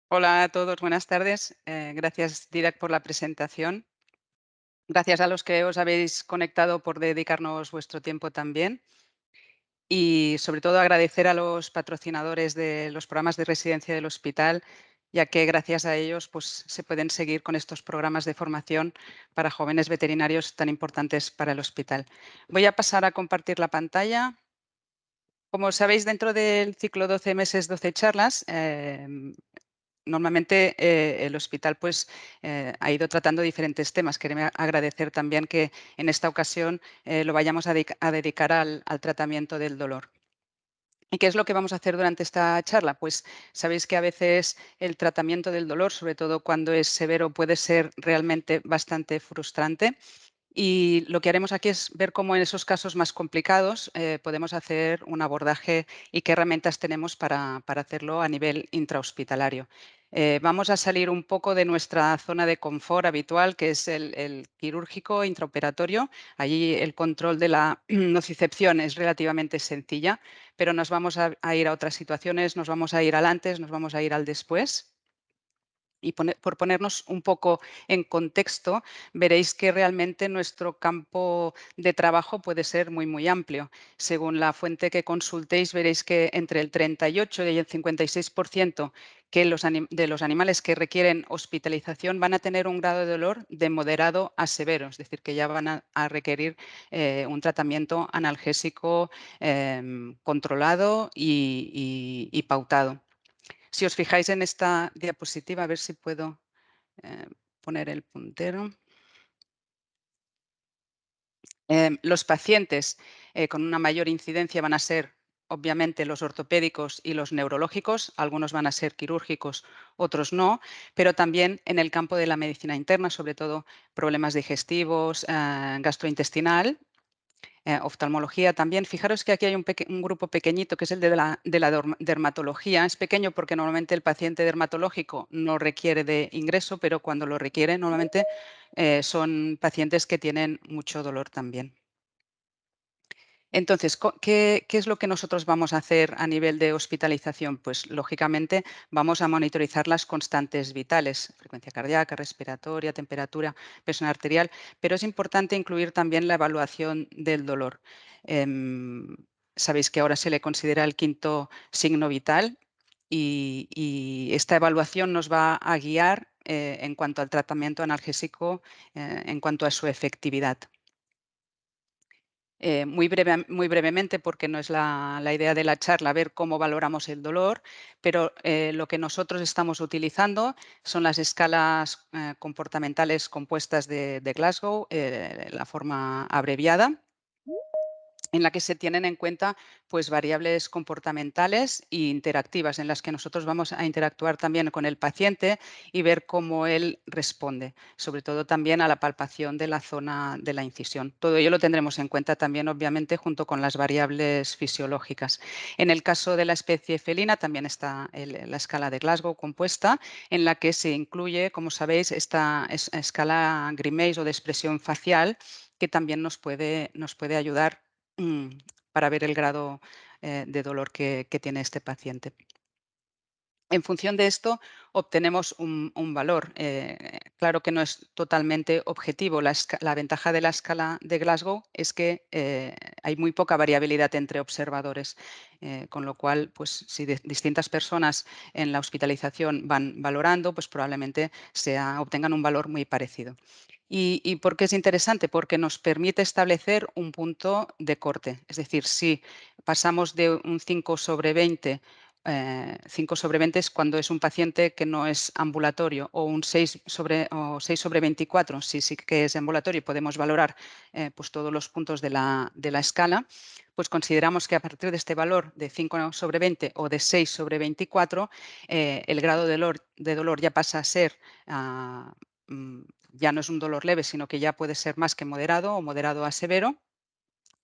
Hola a todos, buenas tardes. Gracias, Didac, por la presentación. Gracias a los que os habéis conectado por dedicarnos vuestro tiempo también. Y sobre todo agradecer a los patrocinadores de los programas de residencia del hospital, ya que gracias a ellos pues, se pueden seguir con estos programas de formación para jóvenes veterinarios tan importantes para el hospital. Voy a pasar a compartir la pantalla. Como sabéis, dentro del ciclo 12 meses, 12 charlas, normalmente el hospital pues, ha ido tratando diferentes temas. Queremos agradecer también que en esta ocasión lo vayamos a dedicar al tratamiento del dolor. ¿Y qué es lo que vamos a hacer durante esta charla? Pues sabéis que a veces el tratamiento del dolor, sobre todo cuando es severo, puede ser realmente bastante frustrante. Y lo que haremos aquí es ver cómo en esos casos más complicados podemos hacer un abordaje y qué herramientas tenemos para hacerlo a nivel intrahospitalario. Vamos a salir un poco de nuestra zona de confort habitual, que es el quirúrgico intraoperatorio. Allí el control de la nocicepción es relativamente sencilla, pero nos vamos a ir a otras situaciones, nos vamos a ir al antes, nos vamos a ir al después. Y por ponernos un poco en contexto, veréis que realmente nuestro campo de trabajo puede ser muy, muy amplio. Según la fuente que consultéis, veréis que entre el 38 y el 56% de los animales que requieren hospitalización van a tener un grado de dolor de moderado a severo, es decir, que ya van a requerir un tratamiento analgésico controlado y pautado. Si os fijáis en esta diapositiva, a ver si puedo poner el puntero. Los pacientes con una mayor incidencia van a ser, obviamente, los ortopédicos y los neurológicos. Algunos van a ser quirúrgicos, otros no, pero también en el campo de la medicina interna, sobre todo problemas digestivos, gastrointestinal. Oftalmología también. Fijaros que aquí hay un grupo pequeñito que es el de la dermatología. Es pequeño porque normalmente el paciente dermatológico no requiere de ingreso, pero cuando lo requiere normalmente son pacientes que tienen mucho dolor también. Entonces, ¿qué es lo que nosotros vamos a hacer a nivel de hospitalización? Pues, lógicamente, vamos a monitorizar las constantes vitales, frecuencia cardíaca, respiratoria, temperatura, presión arterial, pero es importante incluir también la evaluación del dolor. Em, Sabéis que ahora se le considera el quinto signo vital y esta evaluación nos va a guiar en cuanto al tratamiento analgésico, en cuanto a su efectividad. Muy brevemente, porque no es la idea de la charla, ver cómo valoramos el dolor, pero lo que nosotros estamos utilizando son las escalas comportamentales compuestas de Glasgow, la forma abreviada, en la que se tienen en cuenta pues, variables comportamentales e interactivas, en las que nosotros vamos a interactuar también con el paciente y ver cómo él responde, sobre todo también a la palpación de la zona de la incisión. Todo ello lo tendremos en cuenta también, obviamente, junto con las variables fisiológicas. En el caso de la especie felina, también está la escala de Glasgow compuesta, en la que se incluye, como sabéis, esta escala Grimace o de expresión facial, que también nos puede ayudar mm, para ver el grado de dolor que tiene este paciente. En función de esto, obtenemos un valor. Claro que no es totalmente objetivo. La ventaja de la escala de Glasgow es que hay muy poca variabilidad entre observadores, con lo cual, pues, si distintas personas en la hospitalización van valorando, pues probablemente obtengan un valor muy parecido. ¿Y por qué es interesante? Porque nos permite establecer un punto de corte. Es decir, si pasamos de un 5/20, 5/20 es cuando es un paciente que no es ambulatorio, o un 6/24, si sí que es ambulatorio y podemos valorar pues todos los puntos de la escala, pues consideramos que a partir de este valor de 5/20 o de 6/24, el grado de dolor ya pasa a ser ah, mm, ya no es un dolor leve, sino que ya puede ser más que moderado o moderado a severo,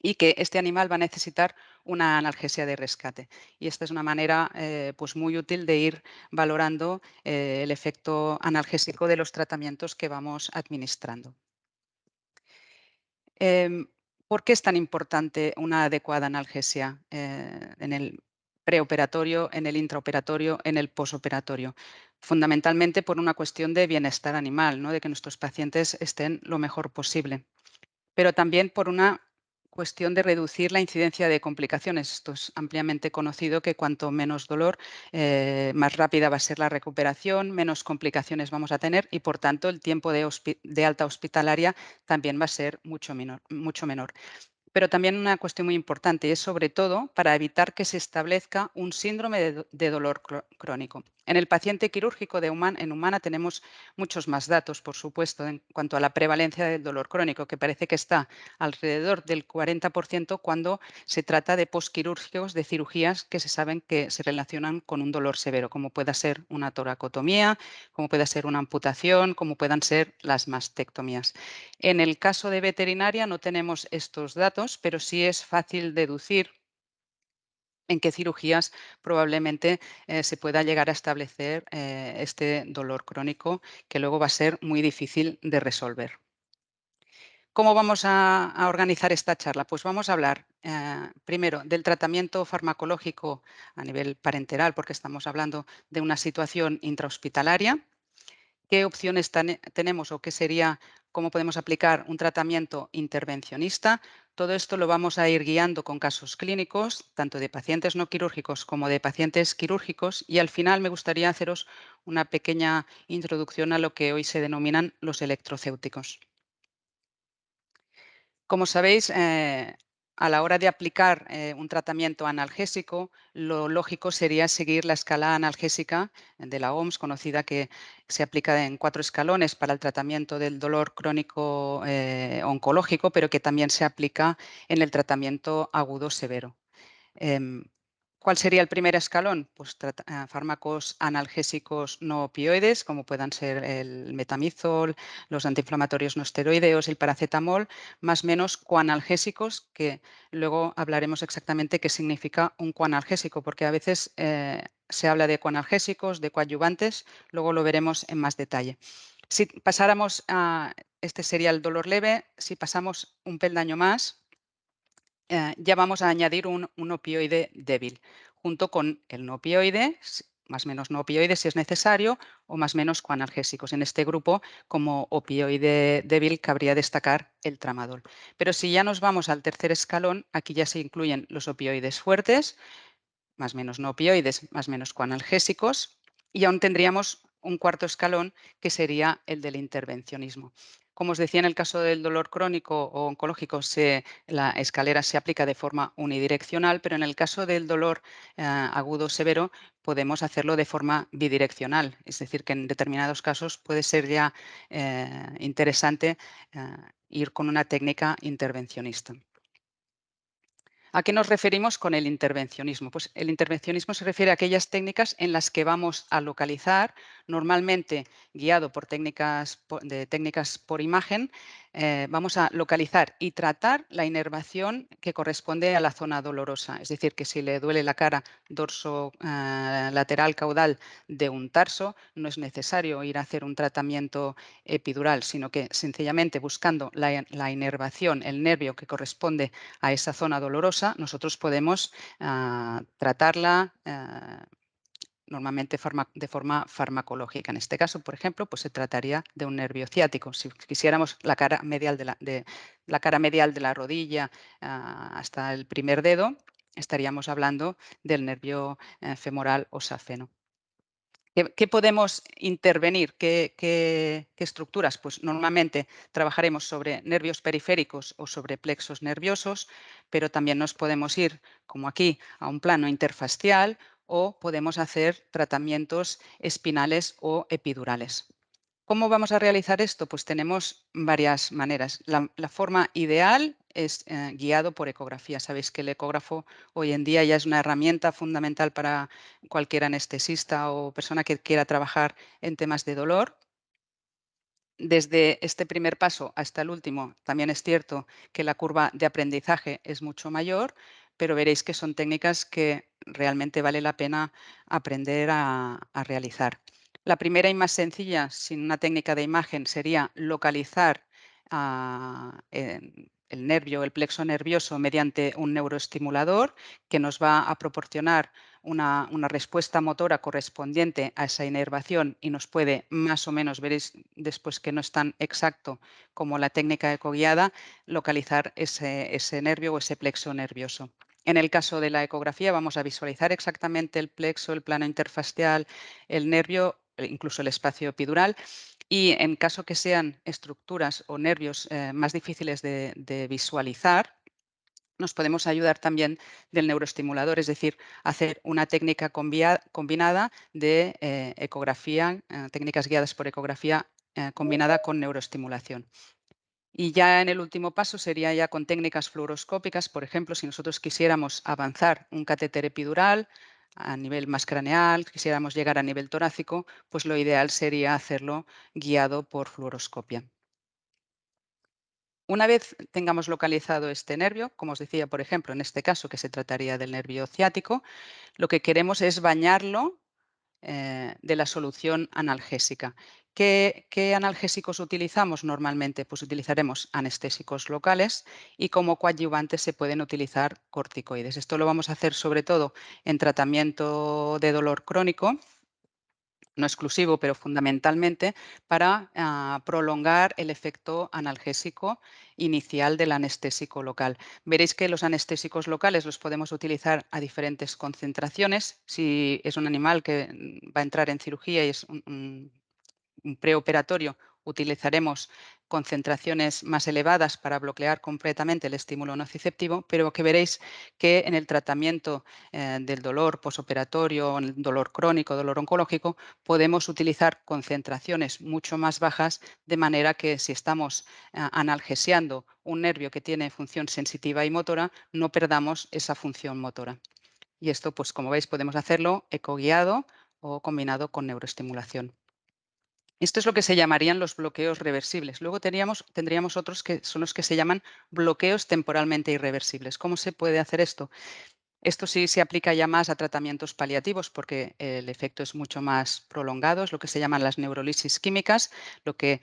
y que este animal va a necesitar una analgesia de rescate. Y esta es una manera pues muy útil de ir valorando el efecto analgésico de los tratamientos que vamos administrando. Em, ¿Por qué es tan importante una adecuada analgesia en el preoperatorio, en el intraoperatorio, en el posoperatorio? fundamentalmente por una cuestión de bienestar animal, ¿no? De que nuestros pacientes estén lo mejor posible, pero también por una cuestión de reducir la incidencia de complicaciones. Esto es ampliamente conocido que cuanto menos dolor, más rápida va a ser la recuperación, menos complicaciones vamos a tener y, por tanto, el tiempo de alta hospitalaria también va a ser mucho menor, mucho menor. Pero también una cuestión muy importante es, sobre todo, para evitar que se establezca un síndrome de dolor crónico. En el paciente quirúrgico en humana tenemos muchos más datos, por supuesto, en cuanto a la prevalencia del dolor crónico, que parece que está alrededor del 40% cuando se trata de posquirúrgicos, de cirugías que se saben que se relacionan con un dolor severo, como pueda ser una toracotomía, como pueda ser una amputación, como puedan ser las mastectomías. En el caso de veterinaria no tenemos estos datos, pero sí es fácil deducir en qué cirugías probablemente se pueda llegar a establecer este dolor crónico que luego va a ser muy difícil de resolver. ¿Cómo vamos a organizar esta charla? Pues vamos a hablar primero del tratamiento farmacológico a nivel parenteral, porque estamos hablando de una situación intrahospitalaria. ¿Qué opciones tenemos o qué sería, cómo podemos aplicar un tratamiento intervencionista? Todo esto lo vamos a ir guiando con casos clínicos, tanto de pacientes no quirúrgicos como de pacientes quirúrgicos, y al final me gustaría haceros una pequeña introducción a lo que hoy se denominan los electrocéuticos. Como sabéis, a la hora de aplicar un tratamiento analgésico, lo lógico sería seguir la escala analgésica de la OMS, conocida, que se aplica en 4 escalones para el tratamiento del dolor crónico oncológico, pero que también se aplica en el tratamiento agudo severo. Em, ¿Cuál sería el primer escalón? Pues fármacos analgésicos no opioides, como puedan ser el metamizol, los antiinflamatorios no esteroideos, el paracetamol, más o menos coanalgésicos, que luego hablaremos exactamente qué significa un coanalgésico, porque a veces se habla de coanalgésicos, de coadyuvantes, luego lo veremos en más detalle. Si pasáramos a, este sería el dolor leve, si pasamos un peldaño más, ya vamos a añadir un opioide débil, junto con el no opioide, más o menos no opioide si es necesario, o más o menos coanalgésicos. En este grupo, como opioide débil, cabría destacar el tramadol. Pero si ya nos vamos al tercer escalón, aquí ya se incluyen los opioides fuertes, más o menos no opioides, más o menos coanalgésicos, y aún tendríamos un cuarto escalón que sería el del intervencionismo. Como os decía, en el caso del dolor crónico o oncológico, la escalera se aplica de forma unidireccional, pero en el caso del dolor agudo severo podemos hacerlo de forma bidireccional. Es decir, que en determinados casos puede ser ya interesante ir con una técnica intervencionista. ¿A qué nos referimos con el intervencionismo? Pues el intervencionismo se refiere a aquellas técnicas en las que vamos a localizar, normalmente guiado por técnicas por imagen, vamos a localizar y tratar la inervación que corresponde a la zona dolorosa. Es decir, que si le duele la cara dorso lateral caudal de un tarso, no es necesario ir a hacer un tratamiento epidural, sino que sencillamente buscando la inervación, el nervio que corresponde a esa zona dolorosa, nosotros podemos tratarla normalmente de forma farmacológica. En este caso, por ejemplo, pues se trataría de un nervio ciático. Si quisiéramos la cara medial de la rodilla hasta el primer dedo, estaríamos hablando del nervio femoral o safeno. ¿Qué podemos intervenir? ¿Qué estructuras? Pues normalmente trabajaremos sobre nervios periféricos o sobre plexos nerviosos, pero también nos podemos ir, como aquí, a un plano interfacial o podemos hacer tratamientos espinales o epidurales. ¿Cómo vamos a realizar esto? Pues tenemos varias maneras. La forma ideal es guiado por ecografía. Sabéis que el ecógrafo hoy en día ya es una herramienta fundamental para cualquier anestesista o persona que quiera trabajar en temas de dolor. Desde este primer paso hasta el último, también es cierto que la curva de aprendizaje es mucho mayor, pero veréis que son técnicas que realmente vale la pena aprender a realizar. La primera y más sencilla, sin una técnica de imagen, sería localizar el nervio, el plexo nervioso, mediante un neuroestimulador que nos va a proporcionar una respuesta motora correspondiente a esa inervación y nos puede más o menos, veréis después que no es tan exacto como la técnica ecoguiada, localizar ese nervio o ese plexo nervioso. En el caso de la ecografía vamos a visualizar exactamente el plexo, el plano interfacial, el nervio, incluso el espacio epidural. Y en caso que sean estructuras o nervios más difíciles de visualizar, nos podemos ayudar también del neuroestimulador, es decir, hacer una técnica combinada de ecografía, técnicas guiadas por ecografía combinada con neuroestimulación. Y ya en el último paso sería ya con técnicas fluoroscópicas, por ejemplo, si nosotros quisiéramos avanzar un catéter epidural a nivel más craneal, quisiéramos llegar a nivel torácico, pues lo ideal sería hacerlo guiado por fluoroscopia. Una vez tengamos localizado este nervio, como os decía, por ejemplo, en este caso que se trataría del nervio ciático, lo que queremos es bañarlo de la solución analgésica. ¿Qué analgésicos utilizamos normalmente? Pues utilizaremos anestésicos locales y como coadyuvantes se pueden utilizar corticoides. Esto lo vamos a hacer sobre todo en tratamiento de dolor crónico, no exclusivo, pero fundamentalmente para prolongar el efecto analgésico inicial del anestésico local. Veréis que los anestésicos locales los podemos utilizar a diferentes concentraciones. Si es un animal que va a entrar en cirugía y es un preoperatorio, utilizaremos concentraciones más elevadas para bloquear completamente el estímulo nociceptivo, pero que veréis que en el tratamiento del dolor posoperatorio, en el dolor crónico, dolor oncológico, podemos utilizar concentraciones mucho más bajas, de manera que si estamos analgesiando un nervio que tiene función sensitiva y motora, no perdamos esa función motora. Y esto, pues como veis, podemos hacerlo ecoguiado o combinado con neuroestimulación. Esto es lo que se llamarían los bloqueos reversibles. Luego tendríamos otros que son los que se llaman bloqueos temporalmente irreversibles. ¿Cómo se puede hacer esto? Esto sí se aplica ya más a tratamientos paliativos porque el efecto es mucho más prolongado, es lo que se llaman las neurolisis químicas. Lo que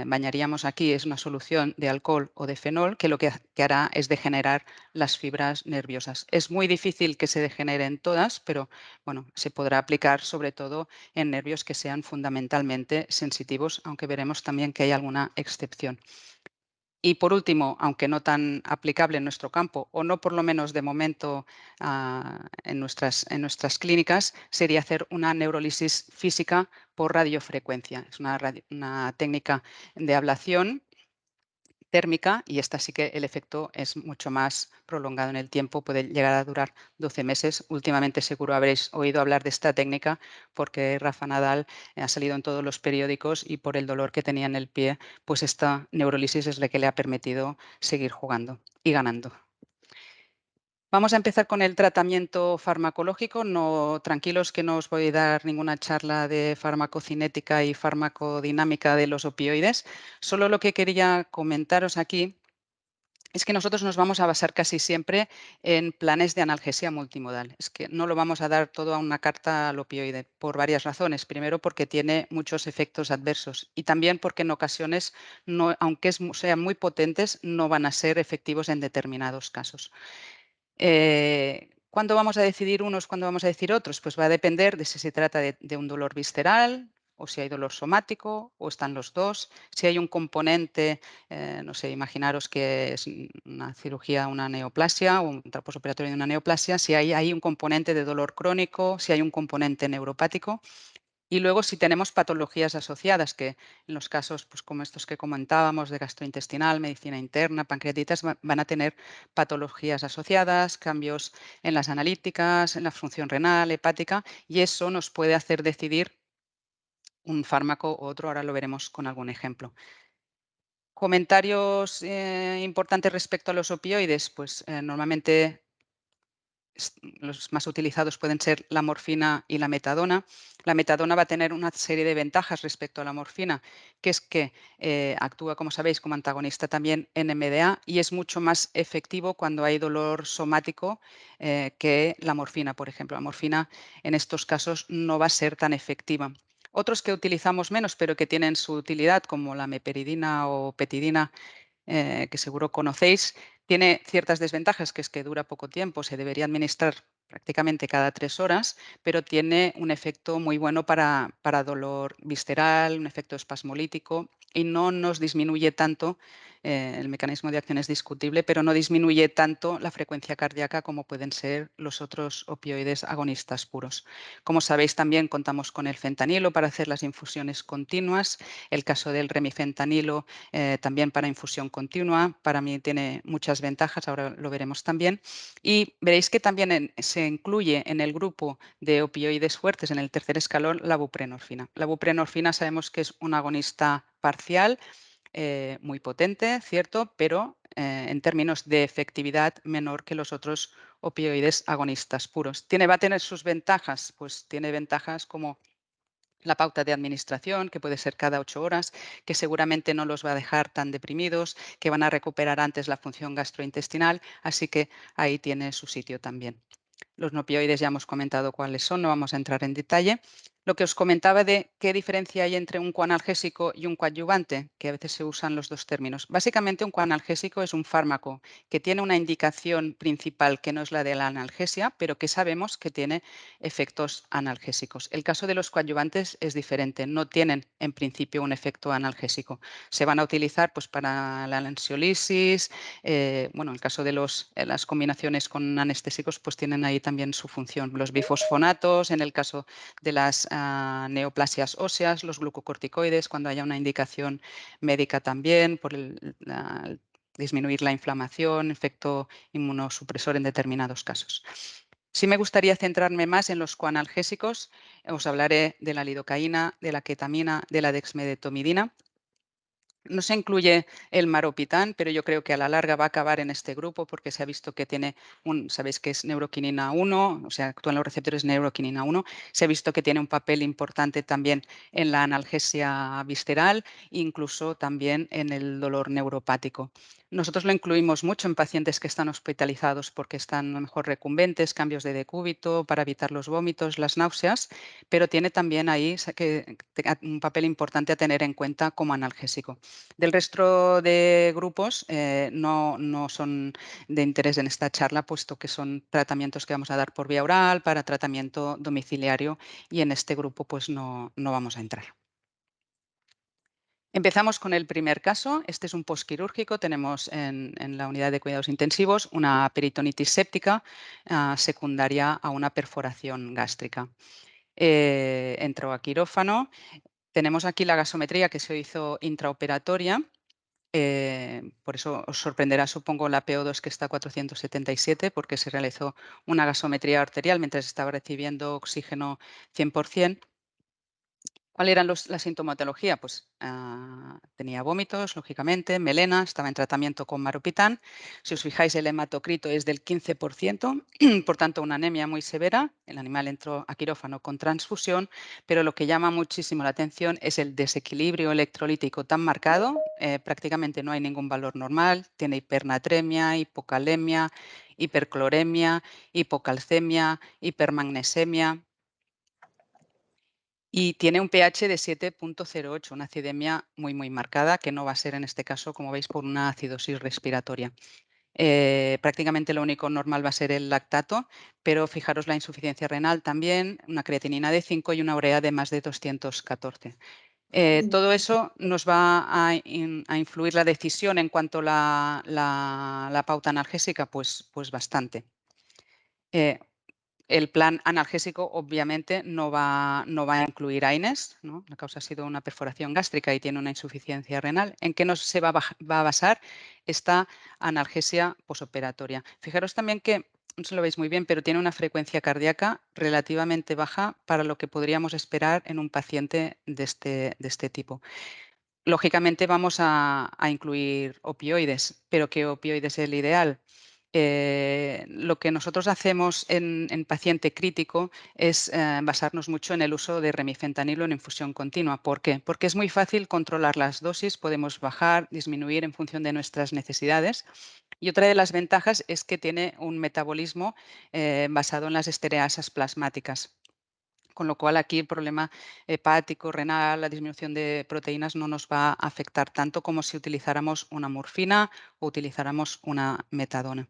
bañaríamos aquí es una solución de alcohol o de fenol que lo que hará es degenerar las fibras nerviosas. Es muy difícil que se degeneren todas, pero bueno, se podrá aplicar sobre todo en nervios que sean fundamentalmente sensitivos, aunque veremos también que hay alguna excepción. Y por último, aunque no tan aplicable en nuestro campo, o no por lo menos de momento en nuestras clínicas, sería hacer una neurólisis física por radiofrecuencia. Es una técnica de ablación térmica y esta sí que el efecto es mucho más prolongado en el tiempo, puede llegar a durar 12 meses. Últimamente seguro habréis oído hablar de esta técnica porque Rafa Nadal ha salido en todos los periódicos y por el dolor que tenía en el pie, pues esta neurólisis es la que le ha permitido seguir jugando y ganando. Vamos a empezar con el tratamiento farmacológico. No, tranquilos que no os voy a dar ninguna charla de farmacocinética y farmacodinámica de los opioides. Solo lo que quería comentaros aquí es que nosotros nos vamos a basar casi siempre en planes de analgesia multimodal. Es que no lo vamos a dar todo a una carta al opioide por varias razones. Primero, porque tiene muchos efectos adversos y también porque en ocasiones, aunque sean muy potentes, no van a ser efectivos en determinados casos. ¿Cuándo vamos a decidir unos, cuándo vamos a decir otros? Pues va a depender de si se trata de un dolor visceral o si hay dolor somático o están los dos. Si hay un componente, no sé, imaginaros que es una cirugía, una neoplasia o un posoperatorio de una neoplasia, si hay un componente de dolor crónico, si hay un componente neuropático. Y luego, si tenemos patologías asociadas, que en los casos pues, como estos que comentábamos de gastrointestinal, medicina interna, pancreatitis, van a tener patologías asociadas, cambios en las analíticas, en la función renal, hepática, y eso nos puede hacer decidir un fármaco u otro. Ahora lo veremos con algún ejemplo. Comentarios importantes respecto a los opioides, pues normalmente los más utilizados pueden ser la morfina y la metadona. La metadona va a tener una serie de ventajas respecto a la morfina, que es que actúa, como sabéis, como antagonista también en MDA y es mucho más efectivo cuando hay dolor somático que la morfina, por ejemplo. La morfina en estos casos no va a ser tan efectiva. Otros que utilizamos menos, pero que tienen su utilidad, como la meperidina o petidina, que seguro conocéis, tiene ciertas desventajas, que es que dura poco tiempo, se debería administrar prácticamente cada 3 horas, pero tiene un efecto muy bueno para dolor visceral, un efecto espasmolítico y no nos disminuye tanto, el mecanismo de acción es discutible, pero no disminuye tanto la frecuencia cardíaca como pueden ser los otros opioides agonistas puros. Como sabéis, también contamos con el fentanilo para hacer las infusiones continuas. El caso del remifentanilo también para infusión continua, para mí tiene muchas ventajas, ahora lo veremos también. Y veréis que también se incluye en el grupo de opioides fuertes, en el tercer escalón, la buprenorfina. La buprenorfina sabemos que es un agonista parcial, muy potente, ¿cierto? Pero en términos de efectividad menor que los otros opioides agonistas puros. ¿Va a tener sus ventajas? Pues tiene ventajas como la pauta de administración, que puede ser cada 8 horas, que seguramente no los va a dejar tan deprimidos, que van a recuperar antes la función gastrointestinal, así que ahí tiene su sitio también. Los no opioides ya hemos comentado cuáles son, no vamos a entrar en detalle. Lo que os comentaba de qué diferencia hay entre un coanalgésico y un coadyuvante, que a veces se usan los dos términos. Básicamente, un coanalgésico es un fármaco que tiene una indicación principal que no es la de la analgesia, pero que sabemos que tiene efectos analgésicos. El caso de los coadyuvantes es diferente, no tienen en principio un efecto analgésico. Se van a utilizar pues, para la ansiolisis, bueno, en el caso de las combinaciones con anestésicos, pues tienen ahí también su función. Los bifosfonatos, en el caso de las neoplasias óseas, los glucocorticoides, cuando haya una indicación médica también, por disminuir la inflamación, efecto inmunosupresor en determinados casos. Sí me gustaría centrarme más en los coanalgésicos. Os hablaré de la lidocaína, de la ketamina, de la dexmedetomidina. No se incluye el maropitán, pero yo creo que a la larga va a acabar en este grupo porque se ha visto que tiene sabéis que es neuroquinina 1, o sea, actúan los receptores neuroquinina 1. Se ha visto que tiene un papel importante también en la analgesia visceral, incluso también en el dolor neuropático. Nosotros lo incluimos mucho en pacientes que están hospitalizados porque están a lo mejor recumbentes, cambios de decúbito, para evitar los vómitos, las náuseas, pero tiene también ahí un papel importante a tener en cuenta como analgésico. Del resto de grupos no son de interés en esta charla, puesto que son tratamientos que vamos a dar por vía oral, para tratamiento domiciliario, y en este grupo pues no vamos a entrar. Empezamos con el primer caso. Este es un postquirúrgico. Tenemos en la unidad de cuidados intensivos una peritonitis séptica secundaria a una perforación gástrica. Entró a quirófano. Tenemos aquí la gasometría que se hizo intraoperatoria. Por eso os sorprenderá, supongo, la PO2 que está a 477, porque se realizó una gasometría arterial mientras estaba recibiendo oxígeno 100%. ¿Cuál era la sintomatología? Pues tenía vómitos, lógicamente, melena, estaba en tratamiento con maropitán. Si os fijáis, el hematocrito es del 15%, por tanto, una anemia muy severa. El animal entró a quirófano con transfusión, pero lo que llama muchísimo la atención es el desequilibrio electrolítico tan marcado. Prácticamente no hay ningún valor normal. Tiene hipernatremia, hipocalemia, hipercloremia, hipocalcemia, hipermagnesemia. Y tiene un pH de 7,08, una acidemia muy marcada, que no va a ser en este caso, como veis, por una acidosis respiratoria. Prácticamente lo único normal va a ser el lactato, pero fijaros la insuficiencia renal también, una creatinina de 5 y una urea de más de 214. Todo eso nos va a influir la decisión en cuanto a la pauta analgésica, pues bastante. El plan analgésico obviamente no va a incluir AINES, ¿no? La causa ha sido una perforación gástrica y tiene una insuficiencia renal. ¿En qué se va a basar esta analgesia posoperatoria? Fijaros también que, no se lo veis muy bien, pero tiene una frecuencia cardíaca relativamente baja para lo que podríamos esperar en un paciente de este tipo. Lógicamente vamos a incluir opioides, pero ¿qué opioide es el ideal? Lo que nosotros hacemos en paciente crítico es basarnos mucho en el uso de remifentanilo en infusión continua. ¿Por qué? Porque es muy fácil controlar las dosis, podemos bajar, disminuir en función de nuestras necesidades. Y otra de las ventajas es que tiene un metabolismo basado en las estereasas plasmáticas. Con lo cual aquí el problema hepático, renal, la disminución de proteínas no nos va a afectar tanto como si utilizáramos una morfina o utilizáramos una metadona.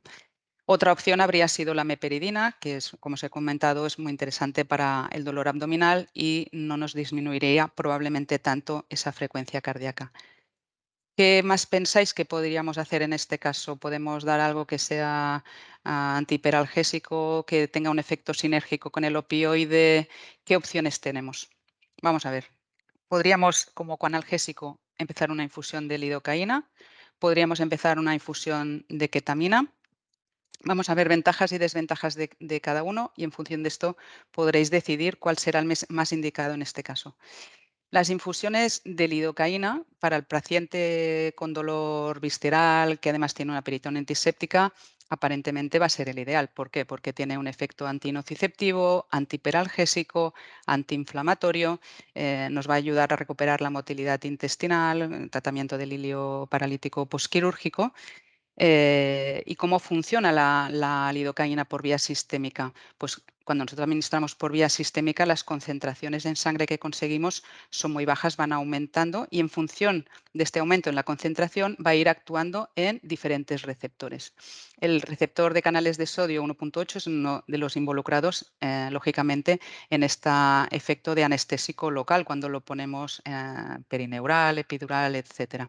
Otra opción habría sido la meperidina, que es, como os he comentado, es muy interesante para el dolor abdominal y no nos disminuiría probablemente tanto esa frecuencia cardíaca. ¿Qué más pensáis que podríamos hacer en este caso? ¿Podemos dar algo que sea antihiperalgésico, que tenga un efecto sinérgico con el opioide? ¿Qué opciones tenemos? Vamos a ver. Podríamos, como coanalgésico, empezar una infusión de lidocaína. Podríamos empezar una infusión de ketamina. Vamos a ver ventajas y desventajas de cada uno y en función de esto podréis decidir cuál será el más indicado en este caso. Las infusiones de lidocaína para el paciente con dolor visceral, que además tiene una peritona antiséptica, aparentemente va a ser el ideal. ¿Por qué? Porque tiene un efecto antinociceptivo, antihiperalgésico, antiinflamatorio, nos va a ayudar a recuperar la motilidad intestinal, tratamiento del hilio paralítico posquirúrgico. ¿Y cómo funciona la lidocaína por vía sistémica? Pues cuando nosotros administramos por vía sistémica, las concentraciones en sangre que conseguimos son muy bajas, van aumentando y en función de este aumento en la concentración va a ir actuando en diferentes receptores. El receptor de canales de sodio 1.8 es uno de los involucrados, lógicamente, en este efecto de anestésico local cuando lo ponemos perineural, epidural, etcétera.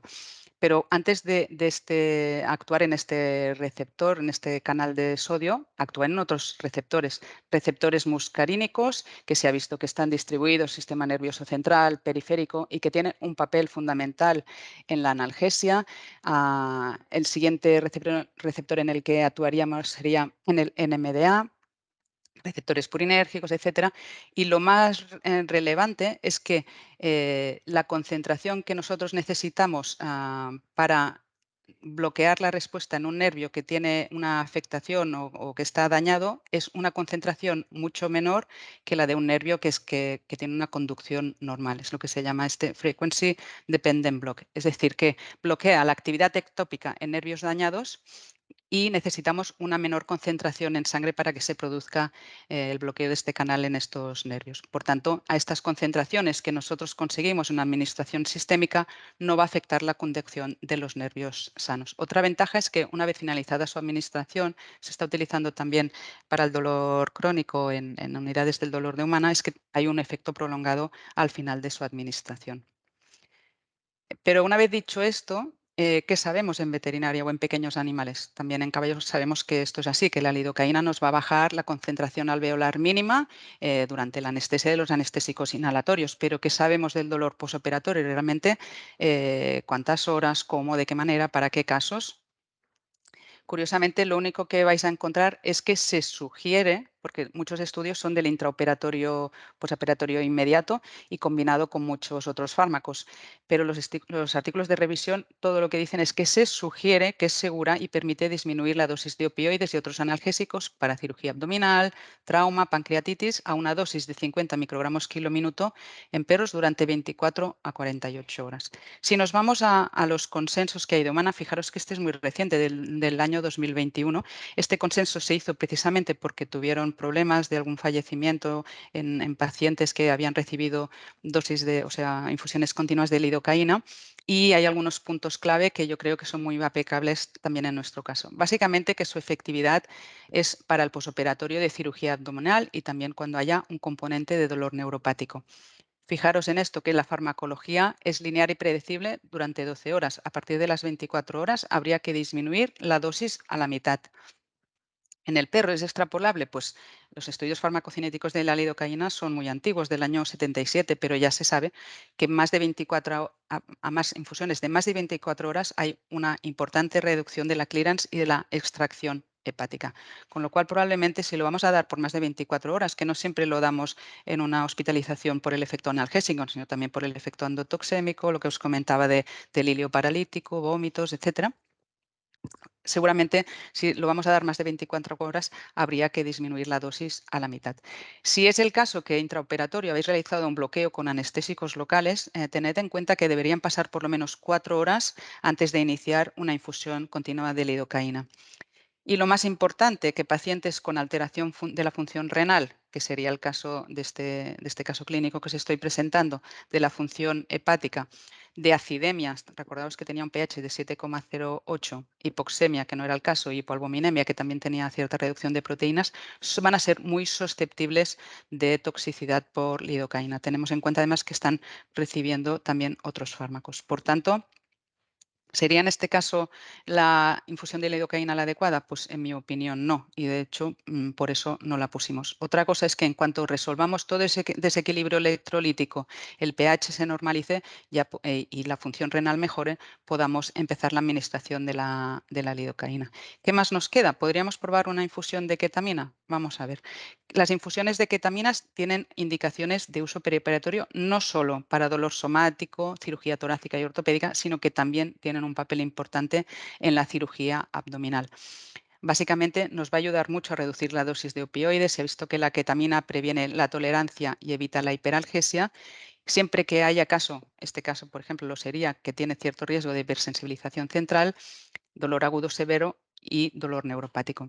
Pero antes de actuar en este receptor, en este canal de sodio, actúa en otros receptores, receptores muscarínicos, que se ha visto que están distribuidos en el sistema nervioso central, periférico y que tienen un papel fundamental en la analgesia. El siguiente receptor en el que actuaríamos sería en el NMDA, receptores purinérgicos, etcétera. Y lo más relevante es que la concentración que nosotros necesitamos para bloquear la respuesta en un nervio que tiene una afectación o que está dañado es una concentración mucho menor que la de un nervio que tiene una conducción normal. Es lo que se llama este frequency dependent block. Es decir, que bloquea la actividad ectópica en nervios dañados y necesitamos una menor concentración en sangre para que se produzca el bloqueo de este canal en estos nervios. Por tanto, a estas concentraciones que nosotros conseguimos en una administración sistémica no va a afectar la conducción de los nervios sanos. Otra ventaja es que una vez finalizada su administración, se está utilizando también para el dolor crónico en unidades del dolor de humana, es que hay un efecto prolongado al final de su administración. Pero una vez dicho esto, ¿qué sabemos en veterinaria o en pequeños animales? También en caballos sabemos que esto es así, que la lidocaína nos va a bajar la concentración alveolar mínima durante la anestesia de los anestésicos inhalatorios. Pero ¿qué sabemos del dolor posoperatorio? Realmente, ¿cuántas horas, cómo, de qué manera, para qué casos? Curiosamente, lo único que vais a encontrar es que se sugiere, porque muchos estudios son del intraoperatorio, posoperatorio inmediato y combinado con muchos otros fármacos, pero los artículos de revisión todo lo que dicen es que se sugiere que es segura y permite disminuir la dosis de opioides y otros analgésicos para cirugía abdominal, trauma, pancreatitis a una dosis de 50 microgramos kilo minuto en perros durante 24 a 48 horas. Si nos vamos a los consensos que hay de humana, fijaros que este es muy reciente, del año 2021. Este consenso se hizo precisamente porque tuvieron problemas de algún fallecimiento en pacientes que habían recibido dosis o sea, infusiones continuas de lidocaína. Y hay algunos puntos clave que yo creo que son muy aplicables también en nuestro caso. Básicamente que su efectividad es para el posoperatorio de cirugía abdominal y también cuando haya un componente de dolor neuropático. Fijaros en esto, que la farmacología es lineal y predecible durante 12 horas. A partir de las 24 horas habría que disminuir la dosis a la mitad. En el perro es extrapolable, pues los estudios farmacocinéticos de la lidocaína son muy antiguos, del año 77, pero ya se sabe que más de 24 a más infusiones de más de 24 horas hay una importante reducción de la clearance y de la extracción hepática. Con lo cual, probablemente si lo vamos a dar por más de 24 horas, que no siempre lo damos en una hospitalización por el efecto analgésico, sino también por el efecto endotoxémico, lo que os comentaba de delirio paralítico, vómitos, etcétera. Seguramente, si lo vamos a dar más de 24 horas, habría que disminuir la dosis a la mitad. Si es el caso que intraoperatorio habéis realizado un bloqueo con anestésicos locales, tened en cuenta que deberían pasar por lo menos 4 horas antes de iniciar una infusión continua de lidocaína. Y lo más importante, que pacientes con alteración de la función renal, que sería el caso de este caso clínico que os estoy presentando, de la función hepática, de acidemias, recordaos que tenía un pH de 7,08, hipoxemia, que no era el caso, y hipoalbuminemia, que también tenía cierta reducción de proteínas, van a ser muy susceptibles de toxicidad por lidocaína. Tenemos en cuenta además que están recibiendo también otros fármacos. Por tanto, ¿sería en este caso la infusión de lidocaína la adecuada? Pues en mi opinión no, y de hecho por eso no la pusimos. Otra cosa es que en cuanto resolvamos todo ese desequilibrio electrolítico, el pH se normalice y la función renal mejore, podamos empezar la administración de la lidocaína. ¿Qué más nos queda? ¿Podríamos probar una infusión de ketamina? Vamos a ver. Las infusiones de ketaminas tienen indicaciones de uso perioperatorio no solo para dolor somático, cirugía torácica y ortopédica, sino que también tienen un papel importante en la cirugía abdominal. Básicamente nos va a ayudar mucho a reducir la dosis de opioides. Se ha visto que la ketamina previene la tolerancia y evita la hiperalgesia. Siempre que haya caso, este caso por ejemplo lo sería, que tiene cierto riesgo de hipersensibilización central, dolor agudo severo y dolor neuropático.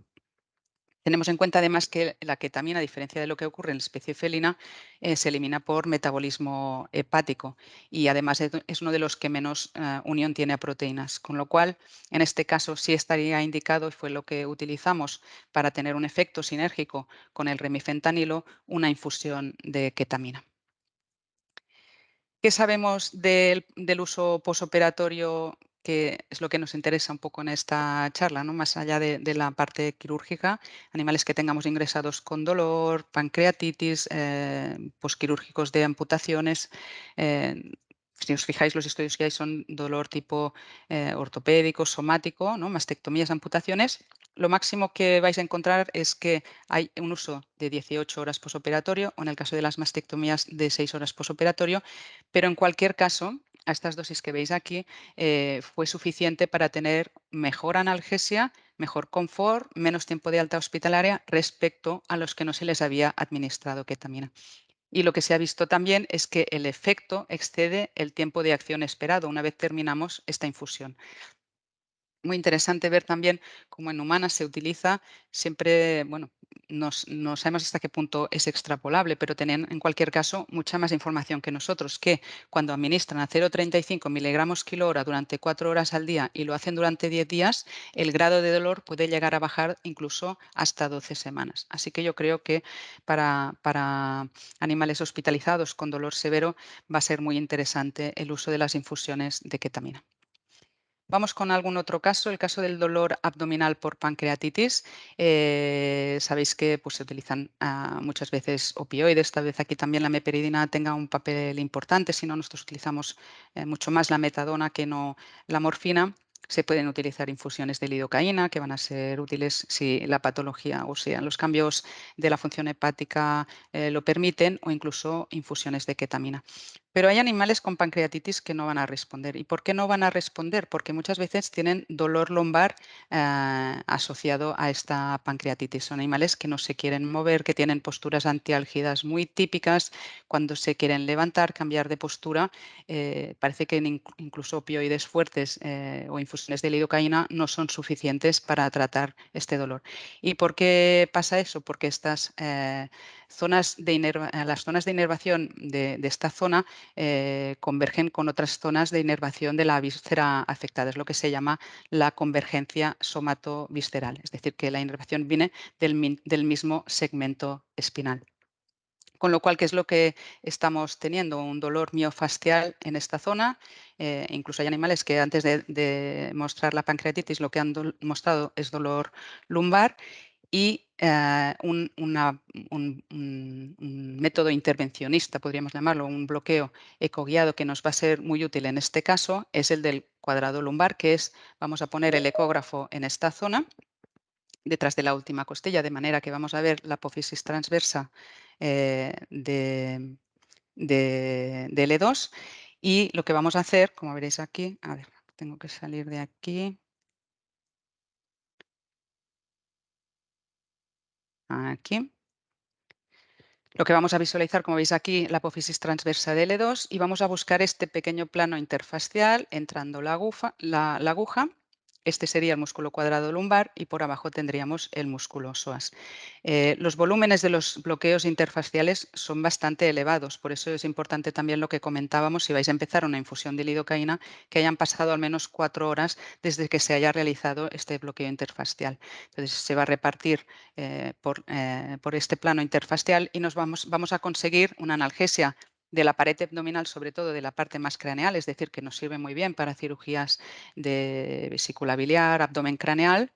Tenemos en cuenta además que la ketamina, a diferencia de lo que ocurre en la especie felina, se elimina por metabolismo hepático y además es uno de los que menos unión tiene a proteínas, con lo cual en este caso sí estaría indicado, y fue lo que utilizamos para tener un efecto sinérgico con el remifentanilo, una infusión de ketamina. ¿Qué sabemos del uso posoperatorio, que es lo que nos interesa un poco en esta charla, ¿no? Más allá de la parte quirúrgica, animales que tengamos ingresados con dolor, pancreatitis, posquirúrgicos de amputaciones. Si os fijáis, los estudios que hay son dolor tipo ortopédico, somático, ¿no? Mastectomías, amputaciones. Lo máximo que vais a encontrar es que hay un uso de 18 horas posoperatorio o en el caso de las mastectomías de 6 horas posoperatorio, pero en cualquier caso, a estas dosis que veis aquí, fue suficiente para tener mejor analgesia, mejor confort, menos tiempo de alta hospitalaria respecto a los que no se les había administrado ketamina. Y lo que se ha visto también es que el efecto excede el tiempo de acción esperado una vez terminamos esta infusión. Muy interesante ver también cómo en humanas se utiliza siempre, bueno, no sabemos hasta qué punto es extrapolable, pero tienen en cualquier caso mucha más información que nosotros, que cuando administran a 0,35 miligramos kilo hora durante 4 horas al día y lo hacen durante 10 días, el grado de dolor puede llegar a bajar incluso hasta 12 semanas. Así que yo creo que para animales hospitalizados con dolor severo va a ser muy interesante el uso de las infusiones de ketamina. Vamos con algún otro caso, el caso del dolor abdominal por pancreatitis. Sabéis que pues, se utilizan muchas veces opioides, tal vez aquí también la meperidina tenga un papel importante, si no nosotros utilizamos mucho más la metadona que no la morfina. Se pueden utilizar infusiones de lidocaína que van a ser útiles si la patología o sea los cambios de la función hepática lo permiten, o incluso infusiones de ketamina. Pero hay animales con pancreatitis que no van a responder. ¿Y por qué no van a responder? Porque muchas veces tienen dolor lumbar asociado a esta pancreatitis. Son animales que no se quieren mover, que tienen posturas antiálgidas muy típicas. Cuando se quieren levantar, cambiar de postura, parece que incluso opioides fuertes o infusiones de lidocaína no son suficientes para tratar este dolor. ¿Y por qué pasa eso? Porque estas las zonas de inervación de esta zona convergen con otras zonas de inervación de la víscera afectada. Es lo que se llama la convergencia somato-visceral, es decir, que la inervación viene del mismo segmento espinal. Con lo cual, ¿qué es lo que estamos teniendo? Un dolor miofascial en esta zona. Incluso hay animales que antes de mostrar la pancreatitis lo que han mostrado es dolor lumbar y un método intervencionista, podríamos llamarlo, un bloqueo ecoguiado que nos va a ser muy útil en este caso, es el del cuadrado lumbar, que es, vamos a poner el ecógrafo en esta zona, detrás de la última costilla, de manera que vamos a ver la apófisis transversa de L2, y lo que vamos a hacer, como veréis aquí, a ver, tengo que salir de aquí, aquí. Lo que vamos a visualizar, como veis aquí, la apófisis transversa de L2, y vamos a buscar este pequeño plano interfascial entrando la aguja Este sería el músculo cuadrado lumbar y por abajo tendríamos el músculo psoas. Los volúmenes de los bloqueos interfaciales son bastante elevados, por eso es importante también lo que comentábamos, si vais a empezar una infusión de lidocaína, que hayan pasado al menos 4 horas desde que se haya realizado este bloqueo interfacial. Entonces se va a repartir por este plano interfacial y vamos a conseguir una analgesia de la pared abdominal, sobre todo de la parte más craneal, es decir, que nos sirve muy bien para cirugías de vesícula biliar, abdomen craneal,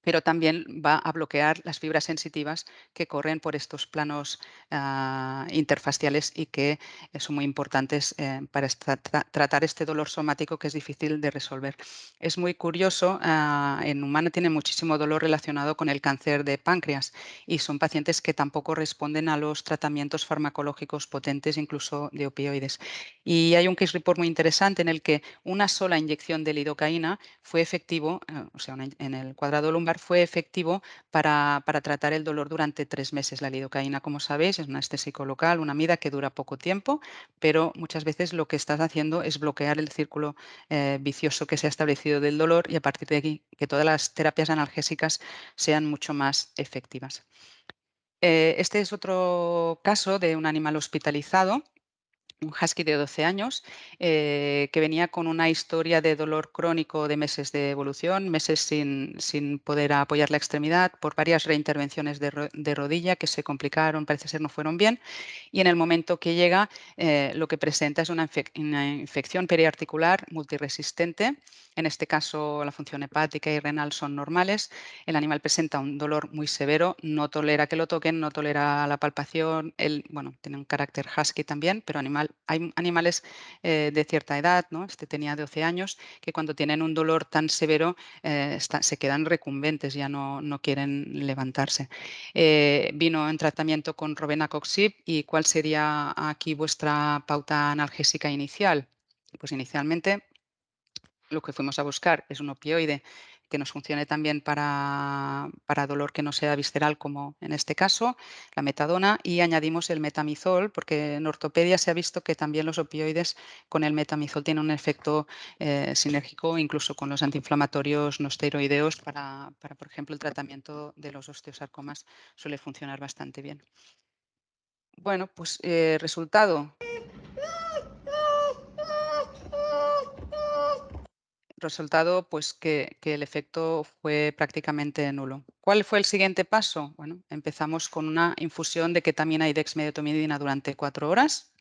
pero también va a bloquear las fibras sensitivas que corren por estos planos interfaciales y que son muy importantes para tratar este dolor somático que es difícil de resolver. Es muy curioso, en humano tiene muchísimo dolor relacionado con el cáncer de páncreas y son pacientes que tampoco responden a los tratamientos farmacológicos potentes, incluso de opioides. Y hay un case report muy interesante en el que una sola inyección de lidocaína fue efectivo, o sea, en el cuadrado lumbar fue efectivo para tratar el dolor durante 3 meses. La lidocaína, como sabéis, es un anestésico local, una mida que dura poco tiempo, pero muchas veces lo que estás haciendo es bloquear el círculo vicioso que se ha establecido del dolor y a partir de aquí que todas las terapias analgésicas sean mucho más efectivas. Este es otro caso de un animal hospitalizado, un husky de 12 años, que venía con una historia de dolor crónico de meses de evolución, meses sin poder apoyar la extremidad, por varias reintervenciones de rodilla que se complicaron, parece ser no fueron bien, y en el momento que llega, lo que presenta es una infección periarticular multiresistente. En este caso, la función hepática y renal son normales. El animal presenta un dolor muy severo, no tolera que lo toquen, no tolera la palpación. Bueno, tiene un carácter husky también, pero hay animales de cierta edad, ¿no? Este tenía 12 años, que cuando tienen un dolor tan severo se quedan recumbentes, ya no quieren levantarse. Vino en tratamiento con Robenacoxib. ¿Y cuál sería aquí vuestra pauta analgésica inicial? Pues inicialmente lo que fuimos a buscar es un opioide que nos funcione también para dolor que no sea visceral, como en este caso, la metadona, y añadimos el metamizol, porque en ortopedia se ha visto que también los opioides con el metamizol tienen un efecto sinérgico, incluso con los antiinflamatorios no esteroideos, por ejemplo, el tratamiento de los osteosarcomas suele funcionar bastante bien. Bueno, pues resultado. Resultado, pues que el efecto fue prácticamente nulo. ¿Cuál fue el siguiente paso? Bueno, empezamos con una infusión de ketamina y dexmedetomidina durante 4 horas,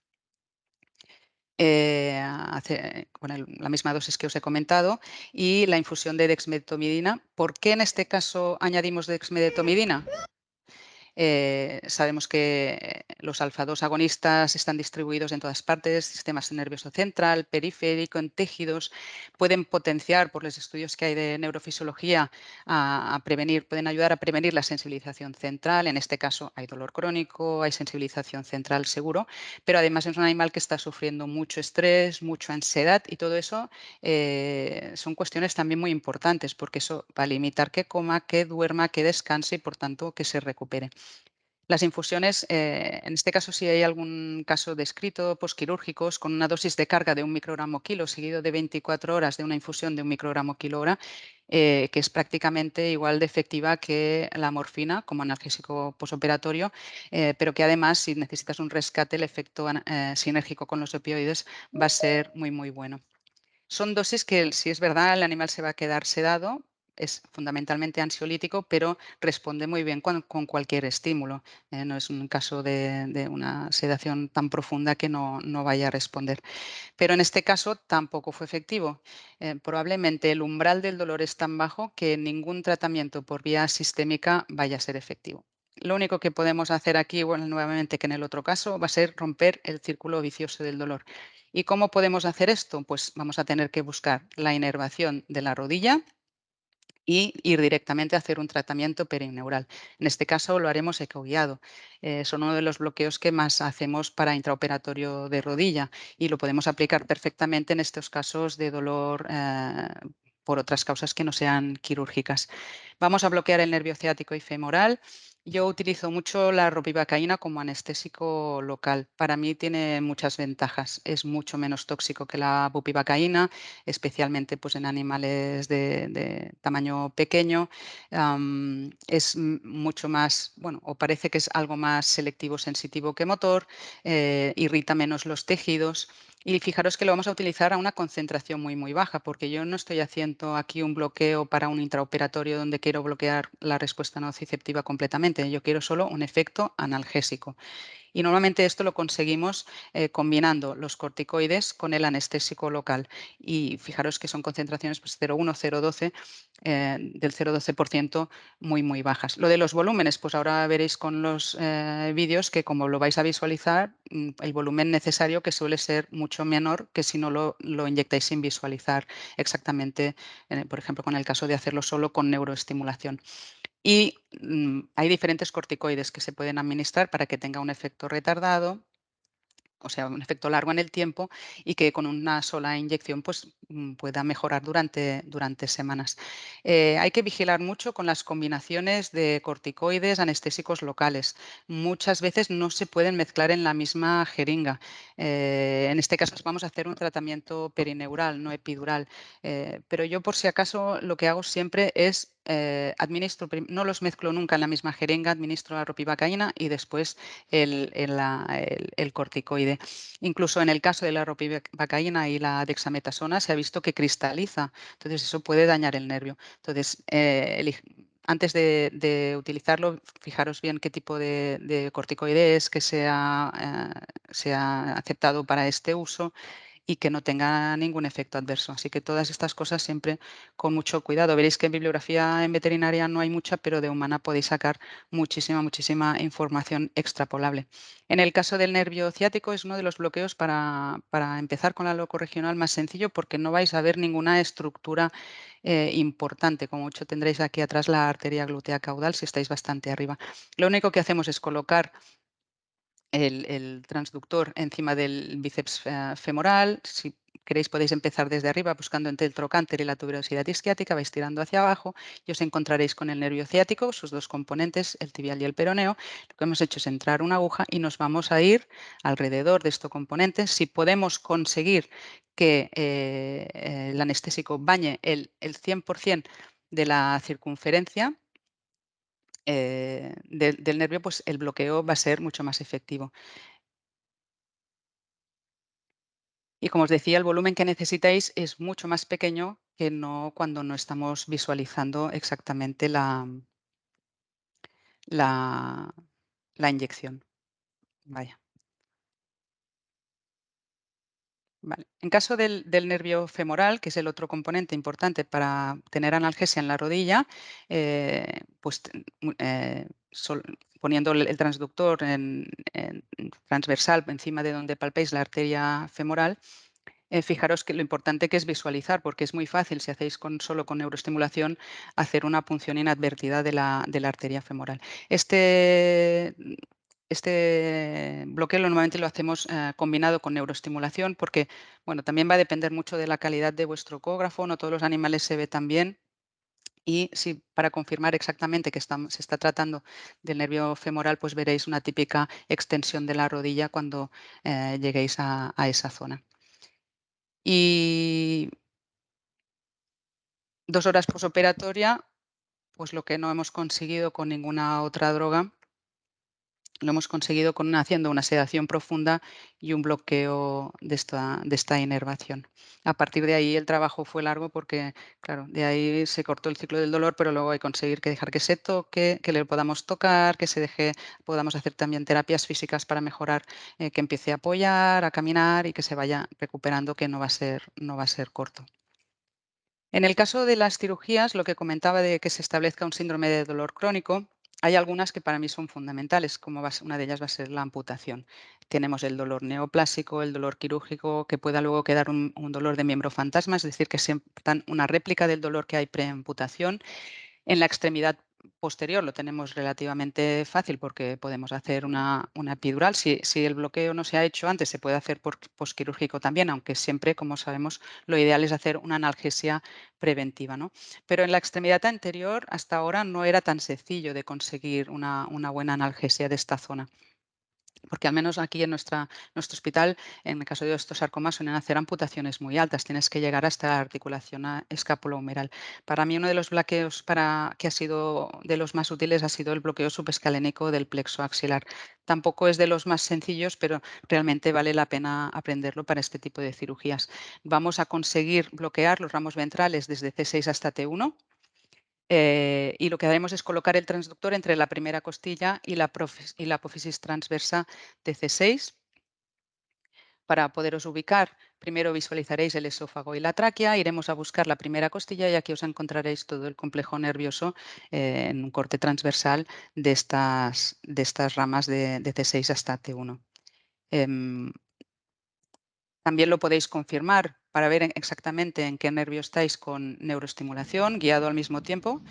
con la misma dosis que os he comentado, y la infusión de dexmedetomidina. ¿Por qué en este caso añadimos dexmedetomidina? Sabemos que los alfa-2 agonistas están distribuidos en todas partes, sistema nervioso central, periférico, en tejidos, pueden potenciar, por los estudios que hay de neurofisiología, pueden ayudar a prevenir la sensibilización central. En este caso hay dolor crónico, hay sensibilización central seguro, pero además es un animal que está sufriendo mucho estrés, mucha ansiedad y todo eso son cuestiones también muy importantes porque eso va a limitar que coma, que duerma, que descanse y por tanto que se recupere. Las infusiones, en este caso, si hay algún caso descrito, posquirúrgicos, con una dosis de carga de 1 microgramo kilo, seguido de 24 horas de una infusión de 1 microgramo kilo hora, que es prácticamente igual de efectiva que la morfina como analgésico posoperatorio, pero que además, si necesitas un rescate, el efecto sinérgico con los opioides va a ser muy, muy bueno. Son dosis que, si es verdad, el animal se va a quedar sedado, es fundamentalmente ansiolítico, pero responde muy bien con cualquier estímulo. No es un caso de una sedación tan profunda que no vaya a responder. Pero en este caso tampoco fue efectivo. Probablemente el umbral del dolor es tan bajo que ningún tratamiento por vía sistémica vaya a ser efectivo. Lo único que podemos hacer aquí, igual nuevamente que en el otro caso, va a ser romper el círculo vicioso del dolor. ¿Y cómo podemos hacer esto? Pues vamos a tener que buscar la inervación de la rodilla y ir directamente a hacer un tratamiento perineural. En este caso lo haremos ecoguiado. Son uno de los bloqueos que más hacemos para intraoperatorio de rodilla y lo podemos aplicar perfectamente en estos casos de dolor por otras causas que no sean quirúrgicas. Vamos a bloquear el nervio ciático y femoral. Yo utilizo mucho la ropivacaína como anestésico local. Para mí tiene muchas ventajas. Es mucho menos tóxico que la bupivacaína, especialmente pues, en animales de tamaño pequeño. Es mucho más, bueno, o parece que es algo más selectivo sensitivo que motor, irrita menos los tejidos. Y fijaros que lo vamos a utilizar a una concentración muy, muy baja, porque yo no estoy haciendo aquí un bloqueo para un intraoperatorio donde quiero bloquear la respuesta nociceptiva completamente. Yo quiero solo un efecto analgésico. Y normalmente esto lo conseguimos combinando los corticoides con el anestésico local. Y fijaros que son concentraciones pues, 0,1, 0,12, del 0,12% muy, muy bajas. Lo de los volúmenes, pues ahora veréis con los vídeos que como lo vais a visualizar, el volumen necesario que suele ser mucho menor que si no lo inyectáis sin visualizar exactamente, por ejemplo, con el caso de hacerlo solo con neuroestimulación. Y hay diferentes corticoides que se pueden administrar para que tenga un efecto retardado, o sea, un efecto largo en el tiempo y que con una sola inyección pues, pueda mejorar durante semanas. Hay que vigilar mucho con las combinaciones de corticoides anestésicos locales. Muchas veces no se pueden mezclar en la misma jeringa. En este caso vamos a hacer un tratamiento perineural, no epidural. Pero yo por si acaso lo que hago siempre es no los mezclo nunca en la misma jeringa, administro la ropivacaína y después el corticoide. Incluso en el caso de la ropivacaína y la dexametasona se ha visto que cristaliza, entonces eso puede dañar el nervio. Entonces, antes de utilizarlo, fijaros bien qué tipo de corticoide es que sea aceptado para este uso y que no tenga ningún efecto adverso. Así que todas estas cosas siempre con mucho cuidado. Veréis que en bibliografía en veterinaria no hay mucha, pero de humana podéis sacar muchísima, muchísima información extrapolable. En el caso del nervio ciático es uno de los bloqueos para empezar con la locorregional más sencillo porque no vais a ver ninguna estructura importante. Como mucho tendréis aquí atrás la arteria glútea caudal si estáis bastante arriba. Lo único que hacemos es colocar el transductor encima del bíceps femoral. Si queréis podéis empezar desde arriba buscando entre el trocánter y la tuberosidad isquiática, vais tirando hacia abajo y os encontraréis con el nervio ciático, sus dos componentes, el tibial y el peroneo. Lo que hemos hecho es entrar una aguja y nos vamos a ir alrededor de estos componentes. Si podemos conseguir que el anestésico bañe el 100% de la circunferencia, del nervio, pues el bloqueo va a ser mucho más efectivo. Y como os decía, el volumen que necesitáis es mucho más pequeño que no cuando no estamos visualizando exactamente la, la inyección. Vaya. Vale. En caso del nervio femoral, que es el otro componente importante para tener analgesia en la rodilla, pues poniendo el transductor en transversal encima de donde palpéis la arteria femoral, fijaros que lo importante que es visualizar, porque es muy fácil, si hacéis solo con neuroestimulación, hacer una punción inadvertida de la arteria femoral. Este bloqueo normalmente lo hacemos combinado con neuroestimulación porque bueno, también va a depender mucho de la calidad de vuestro ecógrafo, no todos los animales se ve tan bien. Y si para confirmar exactamente que se está tratando del nervio femoral, pues veréis una típica extensión de la rodilla cuando lleguéis a esa zona. Y 2 horas posoperatoria, pues lo que no hemos conseguido con ninguna otra droga, lo hemos conseguido haciendo una sedación profunda y un bloqueo de esta inervación. A partir de ahí el trabajo fue largo porque, claro, de ahí se cortó el ciclo del dolor, pero luego hay que conseguir que dejar que se toque, que le podamos tocar, que se deje, podamos hacer también terapias físicas para mejorar, que empiece a apoyar, a caminar y que se vaya recuperando, que no va a ser corto. En el caso de las cirugías, lo que comentaba de que se establezca un síndrome de dolor crónico, hay algunas que para mí son fundamentales, como una de ellas va a ser la amputación. Tenemos el dolor neoplásico, el dolor quirúrgico, que pueda luego quedar un dolor de miembro fantasma, es decir, que sientan una réplica del dolor que hay preamputación. En la extremidad posterior lo tenemos relativamente fácil porque podemos hacer una epidural. Si el bloqueo no se ha hecho antes, se puede hacer por posquirúrgico también, aunque siempre, como sabemos, lo ideal es hacer una analgesia preventiva, ¿no? Pero en la extremidad anterior, hasta ahora, no era tan sencillo de conseguir una buena analgesia de esta zona. Porque al menos aquí en nuestro hospital, en el caso de osteosarcomas, suelen hacer amputaciones muy altas. Tienes que llegar hasta la articulación escapulohumeral. Para mí, uno de los bloqueos que ha sido de los más útiles ha sido el bloqueo subescalénico del plexo axilar. Tampoco es de los más sencillos, pero realmente vale la pena aprenderlo para este tipo de cirugías. Vamos a conseguir bloquear los ramos ventrales desde C6 hasta T1. Y lo que haremos es colocar el transductor entre la primera costilla y la apófisis transversa de C6. Para poderos ubicar, primero visualizaréis el esófago y la tráquea, iremos a buscar la primera costilla y aquí os encontraréis todo el complejo nervioso en un corte transversal de estas ramas de C6 hasta T1. También lo podéis confirmar para ver exactamente en qué nervio estáis con neuroestimulación, guiado al mismo tiempo.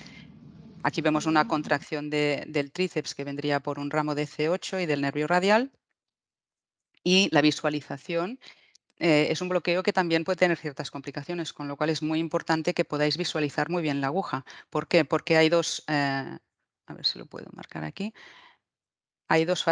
Aquí vemos una contracción del tríceps que vendría por un ramo de C8 y del nervio radial. Y la visualización es un bloqueo que también puede tener ciertas complicaciones, con lo cual es muy importante que podáis visualizar muy bien la aguja. ¿Por qué? Porque hay a ver si lo puedo marcar aquí. Hay dos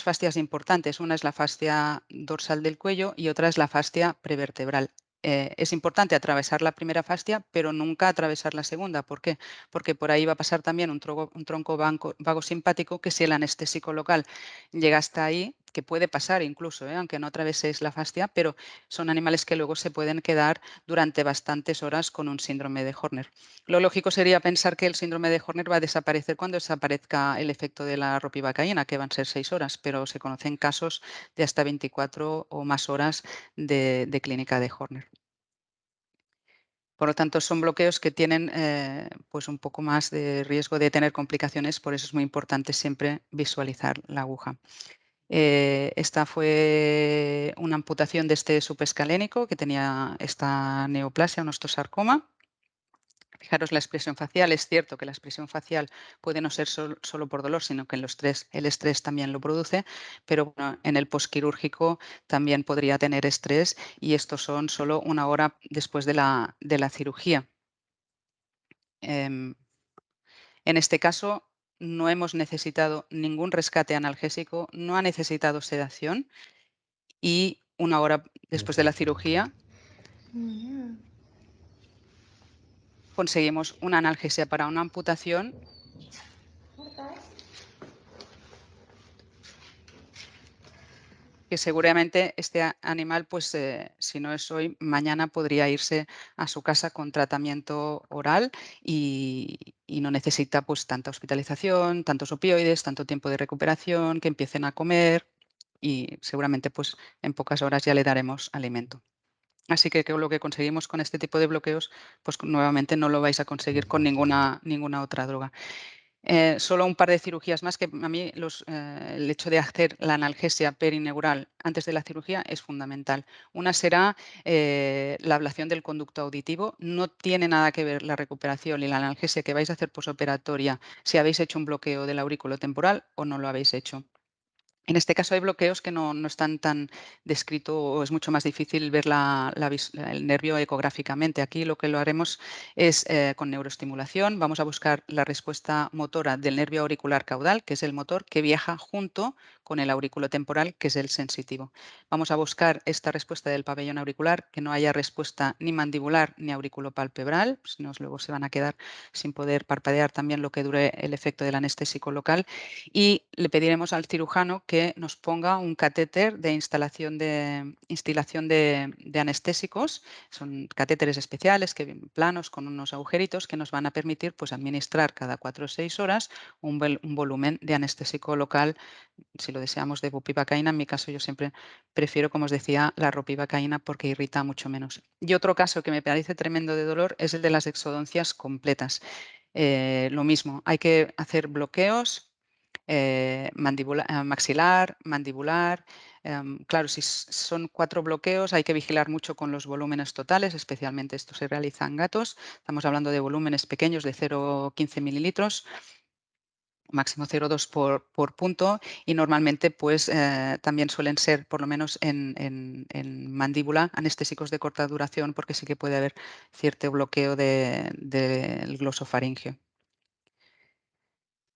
fascias importantes. Una es la fascia dorsal del cuello y otra es la fascia prevertebral. Es importante atravesar la primera fascia, pero nunca atravesar la segunda. ¿Por qué? Porque por ahí va a pasar también un tronco vago simpático que si el anestésico local llega hasta ahí, que puede pasar incluso, aunque no atraveséis la fascia, pero son animales que luego se pueden quedar durante bastantes horas con un síndrome de Horner. Lo lógico sería pensar que el síndrome de Horner va a desaparecer cuando desaparezca el efecto de la ropivacaína, que van a ser 6 horas, pero se conocen casos de hasta 24 o más horas de clínica de Horner. Por lo tanto, son bloqueos que tienen pues un poco más de riesgo de tener complicaciones, por eso es muy importante siempre visualizar la aguja. Esta fue una amputación de este subescalénico que tenía esta neoplasia, un osteosarcoma. Fijaros la expresión facial, es cierto que la expresión facial puede no ser solo por dolor, sino que el estrés también lo produce, pero bueno, en el posquirúrgico también podría tener estrés y estos son solo una hora después de la cirugía. Em, en este caso no hemos necesitado ningún rescate analgésico, no ha necesitado sedación y una hora después de la cirugía Yeah. conseguimos una analgesia para una amputación que seguramente este animal, pues si no es hoy, mañana podría irse a su casa con tratamiento oral y no necesita pues tanta hospitalización, tantos opioides, tanto tiempo de recuperación, que empiecen a comer y seguramente pues en pocas horas ya le daremos alimento. Así que lo que conseguimos con este tipo de bloqueos, pues nuevamente no lo vais a conseguir con ninguna otra droga. Solo un par de cirugías más que a mí el hecho de hacer la analgesia perineural antes de la cirugía es fundamental. Una será la ablación del conducto auditivo. No tiene nada que ver la recuperación y la analgesia que vais a hacer posoperatoria si habéis hecho un bloqueo del aurículo temporal o no lo habéis hecho. En este caso hay bloqueos que no están tan descritos o es mucho más difícil ver el nervio ecográficamente. Aquí lo que lo haremos es con neuroestimulación. Vamos a buscar la respuesta motora del nervio auricular caudal, que es el motor que viaja junto con el aurículo temporal, que es el sensitivo. Vamos a buscar esta respuesta del pabellón auricular, que no haya respuesta ni mandibular ni auriculopalpebral, si no luego se van a quedar sin poder parpadear también lo que dure el efecto del anestésico local. Y le pediremos al cirujano que nos ponga un catéter de instilación de anestésicos. Son catéteres especiales, planos con unos agujeritos que nos van a permitir pues, administrar cada 4 o 6 horas un volumen de anestésico local, si lo deseamos, de bupivacaína. En mi caso yo siempre prefiero, como os decía, la ropivacaína porque irrita mucho menos. Y otro caso que me parece tremendo de dolor es el de las exodoncias completas. Lo mismo, hay que hacer bloqueos maxilar, mandibular, Claro, si son 4 bloqueos, hay que vigilar mucho con los volúmenes totales, especialmente esto se realiza en gatos. Estamos hablando de volúmenes pequeños de 0,15 mililitros, máximo 0,2 por punto, y normalmente pues también suelen ser, por lo menos en mandíbula, anestésicos de corta duración, porque sí que puede haber cierto bloqueo del glosofaringeo.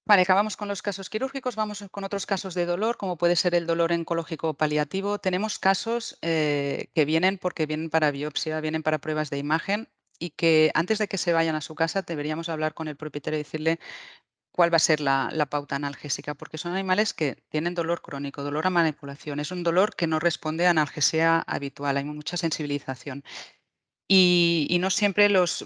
Vale, acabamos con los casos quirúrgicos, vamos con otros casos de dolor, como puede ser el dolor oncológico paliativo. Tenemos casos que vienen porque vienen para biopsia, vienen para pruebas de imagen, y que antes de que se vayan a su casa deberíamos hablar con el propietario y decirle cuál va a ser la pauta analgésica, porque son animales que tienen dolor crónico, dolor a manipulación. Es un dolor que no responde a analgesia habitual, hay mucha sensibilización. Y no siempre los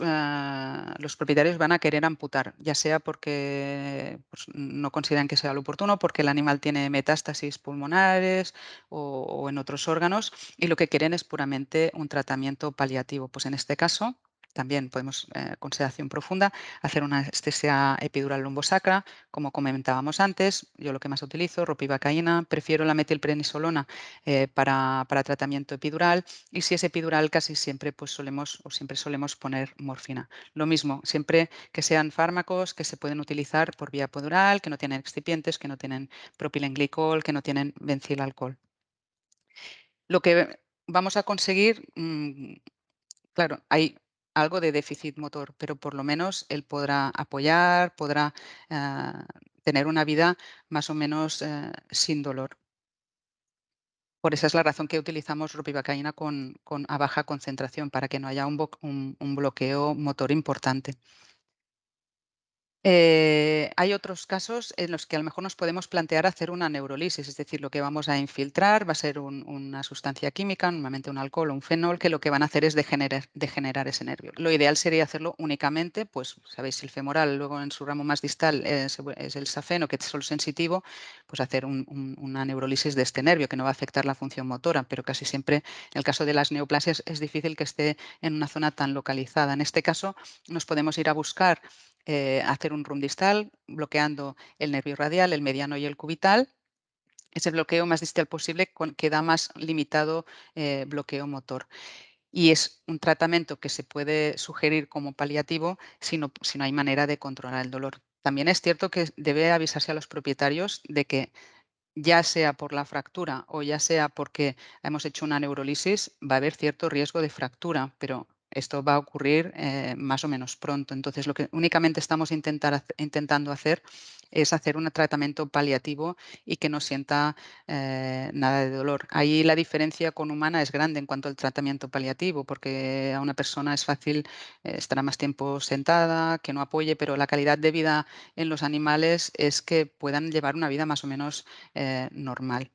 propietarios van a querer amputar, ya sea porque pues, no consideran que sea lo oportuno, porque el animal tiene metástasis pulmonares o en otros órganos, y lo que quieren es puramente un tratamiento paliativo. Pues en este caso también podemos, con sedación profunda, hacer una anestesia epidural lumbosacra, como comentábamos antes. Yo lo que más utilizo, ropivacaína, prefiero la metilprednisolona para tratamiento epidural, y si es epidural casi siempre pues siempre solemos poner morfina. Lo mismo, siempre que sean fármacos que se pueden utilizar por vía epidural, que no tienen excipientes, que no tienen propilenglicol, que no tienen bencilalcohol. Lo que vamos a conseguir, claro, hay algo de déficit motor, pero por lo menos él podrá apoyar, podrá ah, tener una vida más o menos sin dolor. Por esa es la razón que utilizamos ropivacaína a baja concentración, para que no haya un bloqueo motor importante. Hay otros casos en los que a lo mejor nos podemos plantear hacer una neurolisis, es decir, lo que vamos a infiltrar va a ser una sustancia química, normalmente un alcohol o un fenol, que lo que van a hacer es degenerar ese nervio. Lo ideal sería hacerlo únicamente, pues sabéis, el femoral, luego en su ramo más distal es el safeno, que es solo sensitivo, pues hacer una neurolisis de este nervio, que no va a afectar la función motora, pero casi siempre en el caso de las neoplasias es difícil que esté en una zona tan localizada. En este caso nos podemos ir a buscar hacer un rum distal, bloqueando el nervio radial, el mediano y el cubital. Ese bloqueo más distal posible que da más limitado bloqueo motor. Y es un tratamiento que se puede sugerir como paliativo si no hay manera de controlar el dolor. También es cierto que debe avisarse a los propietarios de que, ya sea por la fractura o ya sea porque hemos hecho una neurolisis, va a haber cierto riesgo de fractura, pero esto va a ocurrir más o menos pronto. Entonces, lo que únicamente estamos intentando hacer es hacer un tratamiento paliativo y que no sienta nada de dolor. Ahí la diferencia con humana es grande en cuanto al tratamiento paliativo, porque a una persona es fácil estar más tiempo sentada, que no apoye, pero la calidad de vida en los animales es que puedan llevar una vida más o menos normal.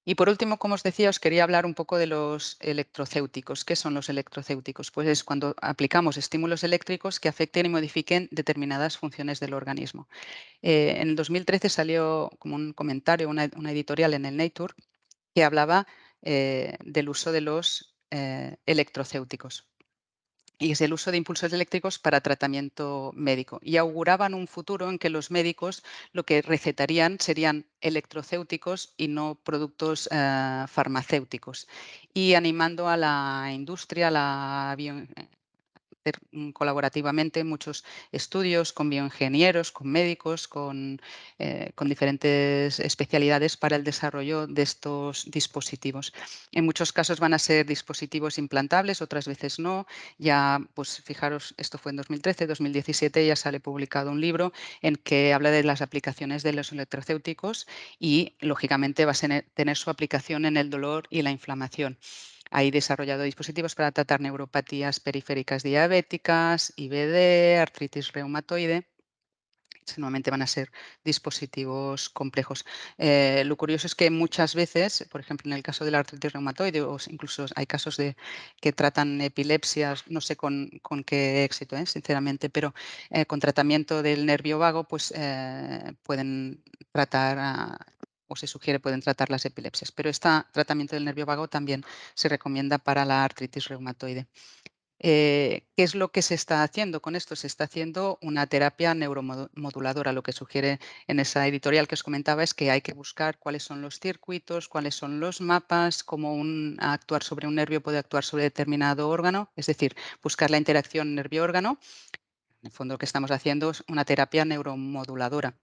Y por último, como os decía, os quería hablar un poco de los electrocéuticos. ¿Qué son los electrocéuticos? Pues es cuando aplicamos estímulos eléctricos que afecten y modifiquen determinadas funciones del organismo. En el 2013 salió como un comentario, una editorial en el Nature, que hablaba del uso de los electrocéuticos. Y es el uso de impulsos eléctricos para tratamiento médico. Y auguraban un futuro en que los médicos lo que recetarían serían electrocéuticos y no productos farmacéuticos. Y animando a la industria, a la hacer colaborativamente muchos estudios con bioingenieros, con médicos, con diferentes especialidades para el desarrollo de estos dispositivos. En muchos casos van a ser dispositivos implantables, otras veces no. Ya, pues fijaros, esto fue en 2013, 2017 ya sale publicado un libro en que habla de las aplicaciones de los electrocéuticos, y lógicamente va a tener su aplicación en el dolor y la inflamación. Hay desarrollado dispositivos para tratar neuropatías periféricas diabéticas, IBD, artritis reumatoide. Normalmente van a ser dispositivos complejos. Lo curioso es que muchas veces, por ejemplo, en el caso de la artritis reumatoide, o incluso hay casos que tratan epilepsias, no sé con qué éxito, sinceramente, pero con tratamiento del nervio vago, pues pueden tratar o se sugiere pueden tratar las epilepsias. Pero este tratamiento del nervio vago también se recomienda para la artritis reumatoide. ¿Qué es lo que se está haciendo con esto? Se está haciendo una terapia neuromoduladora. Lo que sugiere en esa editorial que os comentaba es que hay que buscar cuáles son los circuitos, cuáles son los mapas, cómo actuar sobre un nervio puede actuar sobre determinado órgano, es decir, buscar la interacción nervio-órgano. En el fondo, lo que estamos haciendo es una terapia neuromoduladora.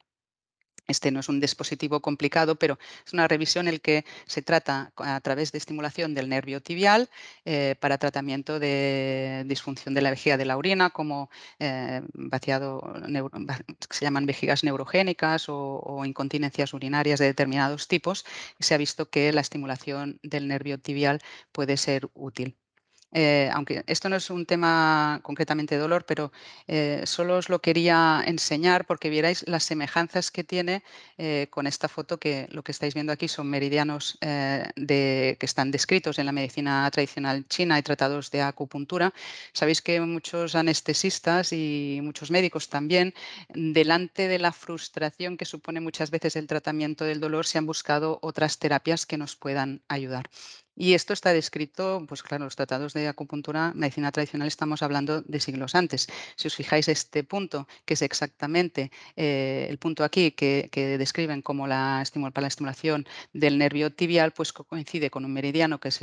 Este no es un dispositivo complicado, pero es una revisión en la que se trata a través de estimulación del nervio tibial para tratamiento de disfunción de la vejiga de la orina, como vaciado, que se llaman vejigas neurogénicas o incontinencias urinarias de determinados tipos. Y se ha visto que la estimulación del nervio tibial puede ser útil. Aunque esto no es un tema concretamente de dolor, pero solo os lo quería enseñar porque vierais las semejanzas que tiene con esta foto, que lo que estáis viendo aquí son meridianos que están descritos en la medicina tradicional china y tratados de acupuntura. Sabéis que muchos anestesistas y muchos médicos también, delante de la frustración que supone muchas veces el tratamiento del dolor, se han buscado otras terapias que nos puedan ayudar. Y esto está descrito, pues claro, los tratados de acupuntura, medicina tradicional, estamos hablando de siglos antes. Si os fijáis este punto, que es exactamente el punto aquí que describen como para la estimulación del nervio tibial, pues coincide con un meridiano que es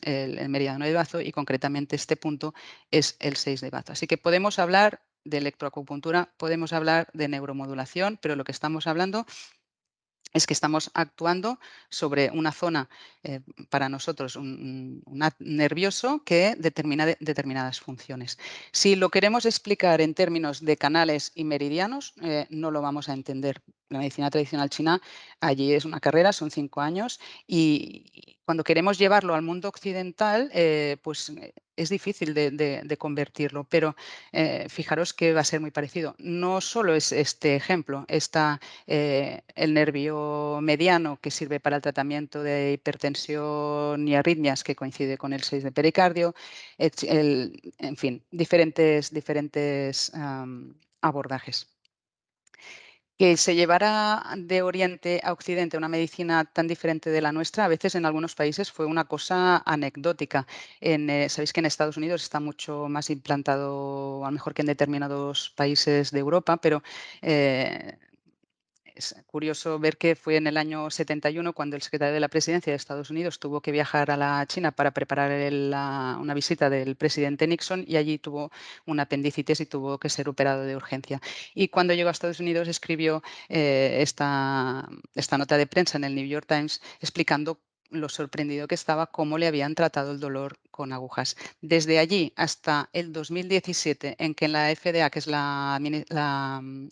el meridiano de Bazo, y concretamente este punto es el 6 de Bazo. Así que podemos hablar de electroacupuntura, podemos hablar de neuromodulación, pero lo que estamos hablando es que estamos actuando sobre una zona, para nosotros, nervioso que determina determinadas funciones. Si lo queremos explicar en términos de canales y meridianos, no lo vamos a entender. La medicina tradicional china, allí es una carrera, son 5 años, y cuando queremos llevarlo al mundo occidental, pues es difícil de convertirlo, pero fijaros que va a ser muy parecido. No solo es este ejemplo, el nervio mediano, que sirve para el tratamiento de hipertensión y arritmias, que coincide con el 6 de pericardio, en fin, diferentes abordajes. Que se llevara de Oriente a Occidente una medicina tan diferente de la nuestra, a veces en algunos países fue una cosa anecdótica. Sabéis que en Estados Unidos está mucho más implantado, a lo mejor que en determinados países de Europa, pero eh, es curioso ver que fue en el año 71 cuando el secretario de la Presidencia de Estados Unidos tuvo que viajar a la China para preparar una visita del presidente Nixon, y allí tuvo una apendicitis y tuvo que ser operado de urgencia. Y cuando llegó a Estados Unidos escribió esta nota de prensa en el New York Times explicando lo sorprendido que estaba, cómo le habían tratado el dolor con agujas. Desde allí hasta el 2017, en que la FDA, que es la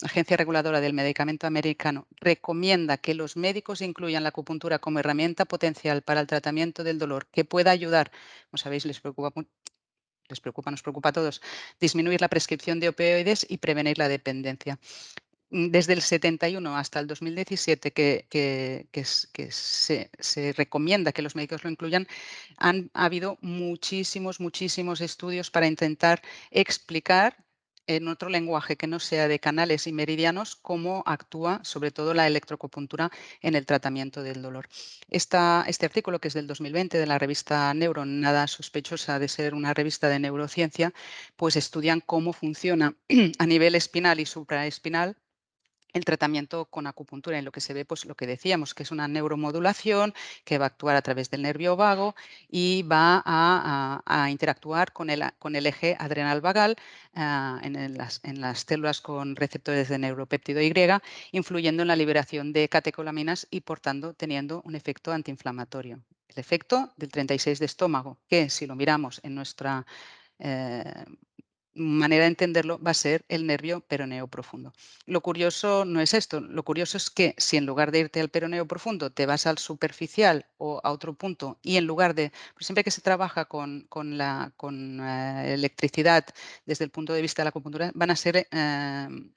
Agencia Reguladora del Medicamento Americano, recomienda que los médicos incluyan la acupuntura como herramienta potencial para el tratamiento del dolor, que pueda ayudar, como sabéis, nos preocupa a todos, disminuir la prescripción de opioides y prevenir la dependencia. Desde el 71 hasta el 2017, que se recomienda que los médicos lo incluyan, ha habido muchísimos estudios para intentar explicar en otro lenguaje que no sea de canales y meridianos cómo actúa sobre todo la electroacupuntura en el tratamiento del dolor. Este artículo, que es del 2020 de la revista Neuro, nada sospechosa de ser una revista de neurociencia, pues estudian cómo funciona a nivel espinal y supraespinal el tratamiento con acupuntura. En lo que se ve, pues lo que decíamos, que es una neuromodulación que va a actuar a través del nervio vago y va a interactuar con el eje adrenal vagal en las células con receptores de neuropéptido Y, influyendo en la liberación de catecolaminas y, por tanto, teniendo un efecto antiinflamatorio. El efecto del 36 de estómago, que si lo miramos en nuestra eh, manera de entenderlo, va a ser el nervio peroneo profundo. Lo curioso no es esto, lo curioso es que si en lugar de irte al peroneo profundo te vas al superficial o a otro punto, y en lugar de, pues siempre que se trabaja con electricidad desde el punto de vista de la acupuntura, van a ser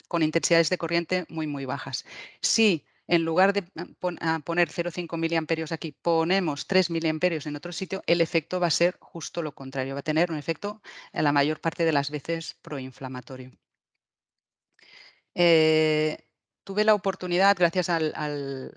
con intensidades de corriente muy bajas. Si en lugar de poner 0,5 miliamperios aquí, ponemos 3 miliamperios en otro sitio, el efecto va a ser justo lo contrario, va a tener un efecto la mayor parte de las veces proinflamatorio. Eh, tuve la oportunidad, gracias al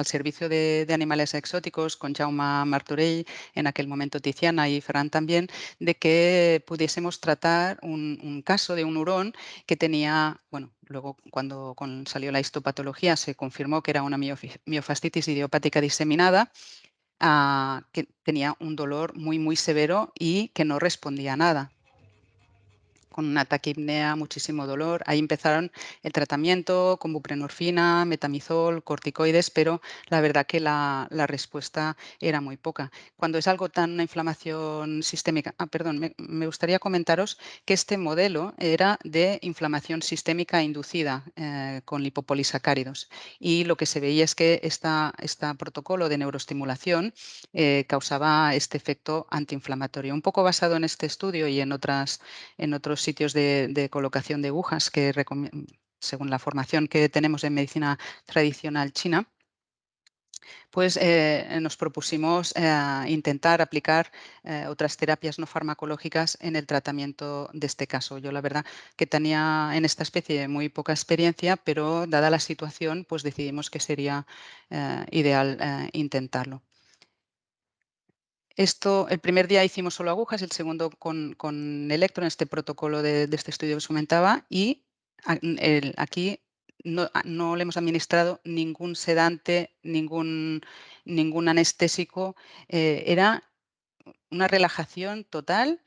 Servicio de Animales Exóticos con Jaume Martorell, en aquel momento Tiziana y Ferran también, de que pudiésemos tratar un caso de un hurón que tenía, bueno, luego cuando salió la histopatología se confirmó que era una miofascitis idiopática diseminada, que tenía un dolor muy, muy severo y que no respondía a nada, con una taquipnea, muchísimo dolor. Ahí empezaron el tratamiento con buprenorfina, metamizol, corticoides, pero la verdad que la respuesta era muy poca. Cuando es algo tan una inflamación sistémica, perdón, me gustaría comentaros que este modelo era de inflamación sistémica inducida con lipopolisacáridos, y lo que se veía es que este protocolo de neuroestimulación causaba este efecto antiinflamatorio. Un poco basado en este estudio y en otros sitios de colocación de agujas que según la formación que tenemos en medicina tradicional china, pues nos propusimos intentar aplicar otras terapias no farmacológicas en el tratamiento de este caso. Yo la verdad que tenía en esta especie muy poca experiencia, pero dada la situación, pues decidimos que sería ideal intentarlo. Esto, el primer día hicimos solo agujas, el segundo con electro, en este protocolo de este estudio que os comentaba, y aquí no le hemos administrado ningún sedante, ningún anestésico. Era una relajación total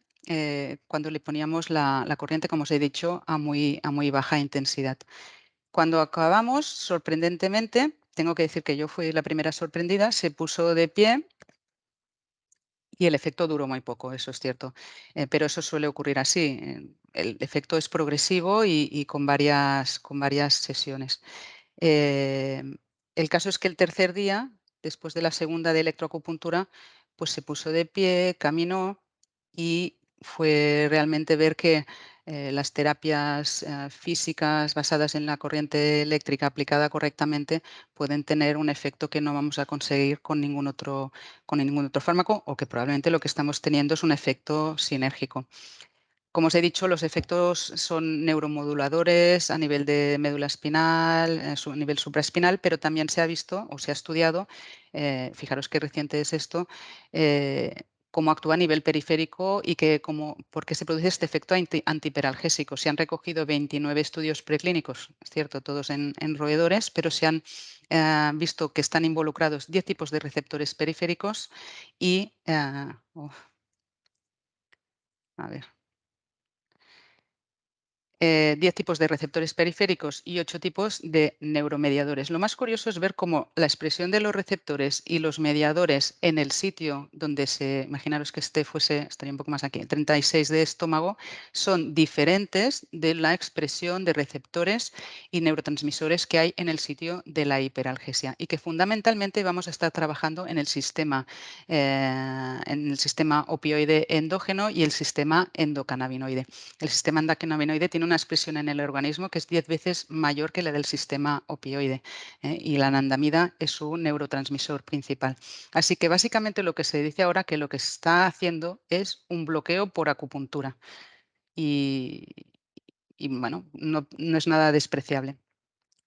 cuando le poníamos la corriente, como os he dicho, a muy baja intensidad. Cuando acabamos, sorprendentemente, tengo que decir que yo fui la primera sorprendida, se puso de pie y el efecto duró muy poco, eso es cierto, pero eso suele ocurrir así. El efecto es progresivo y con varias sesiones. El caso es que el tercer día, después de la segunda de electroacupuntura, pues se puso de pie, caminó, y fue realmente ver que las terapias físicas basadas en la corriente eléctrica aplicada correctamente pueden tener un efecto que no vamos a conseguir con ningún otro fármaco, o que probablemente lo que estamos teniendo es un efecto sinérgico. Como os he dicho, los efectos son neuromoduladores a nivel de médula espinal, a nivel supraespinal, pero también se ha visto o se ha estudiado, fijaros qué reciente es esto, cómo actúa a nivel periférico y por qué se produce este efecto antiperalgésico. Se han recogido 29 estudios preclínicos, es cierto, todos en roedores, pero se han visto que están involucrados 10 tipos de receptores periféricos y, a ver, 10 tipos de receptores periféricos y 8 tipos de neuromediadores. Lo más curioso es ver cómo la expresión de los receptores y los mediadores en el sitio donde imaginaros que estaría un poco más aquí, el 36 de estómago, son diferentes de la expresión de receptores y neurotransmisores que hay en el sitio de la hiperalgesia, y que fundamentalmente vamos a estar trabajando en el sistema opioide endógeno y el sistema endocannabinoide. El sistema endocannabinoide tiene una expresión en el organismo que es 10 veces mayor que la del sistema opioide, y la anandamida es su neurotransmisor principal. Así que básicamente lo que se dice ahora, que lo que se está haciendo es un bloqueo por acupuntura, y, bueno, no es nada despreciable.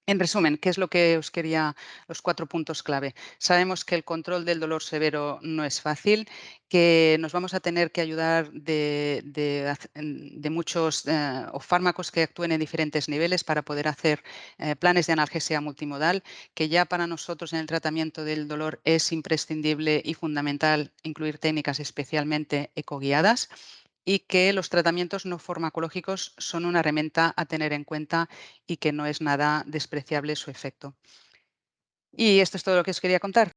En resumen, ¿qué es lo que os quería, los 4 puntos clave? Sabemos que el control del dolor severo no es fácil, que nos vamos a tener que ayudar de muchos o fármacos que actúen en diferentes niveles para poder hacer planes de analgesia multimodal, que ya para nosotros en el tratamiento del dolor es imprescindible y fundamental incluir técnicas especialmente ecoguiadas, y que los tratamientos no farmacológicos son una herramienta a tener en cuenta y que no es nada despreciable su efecto. Y esto es todo lo que os quería contar.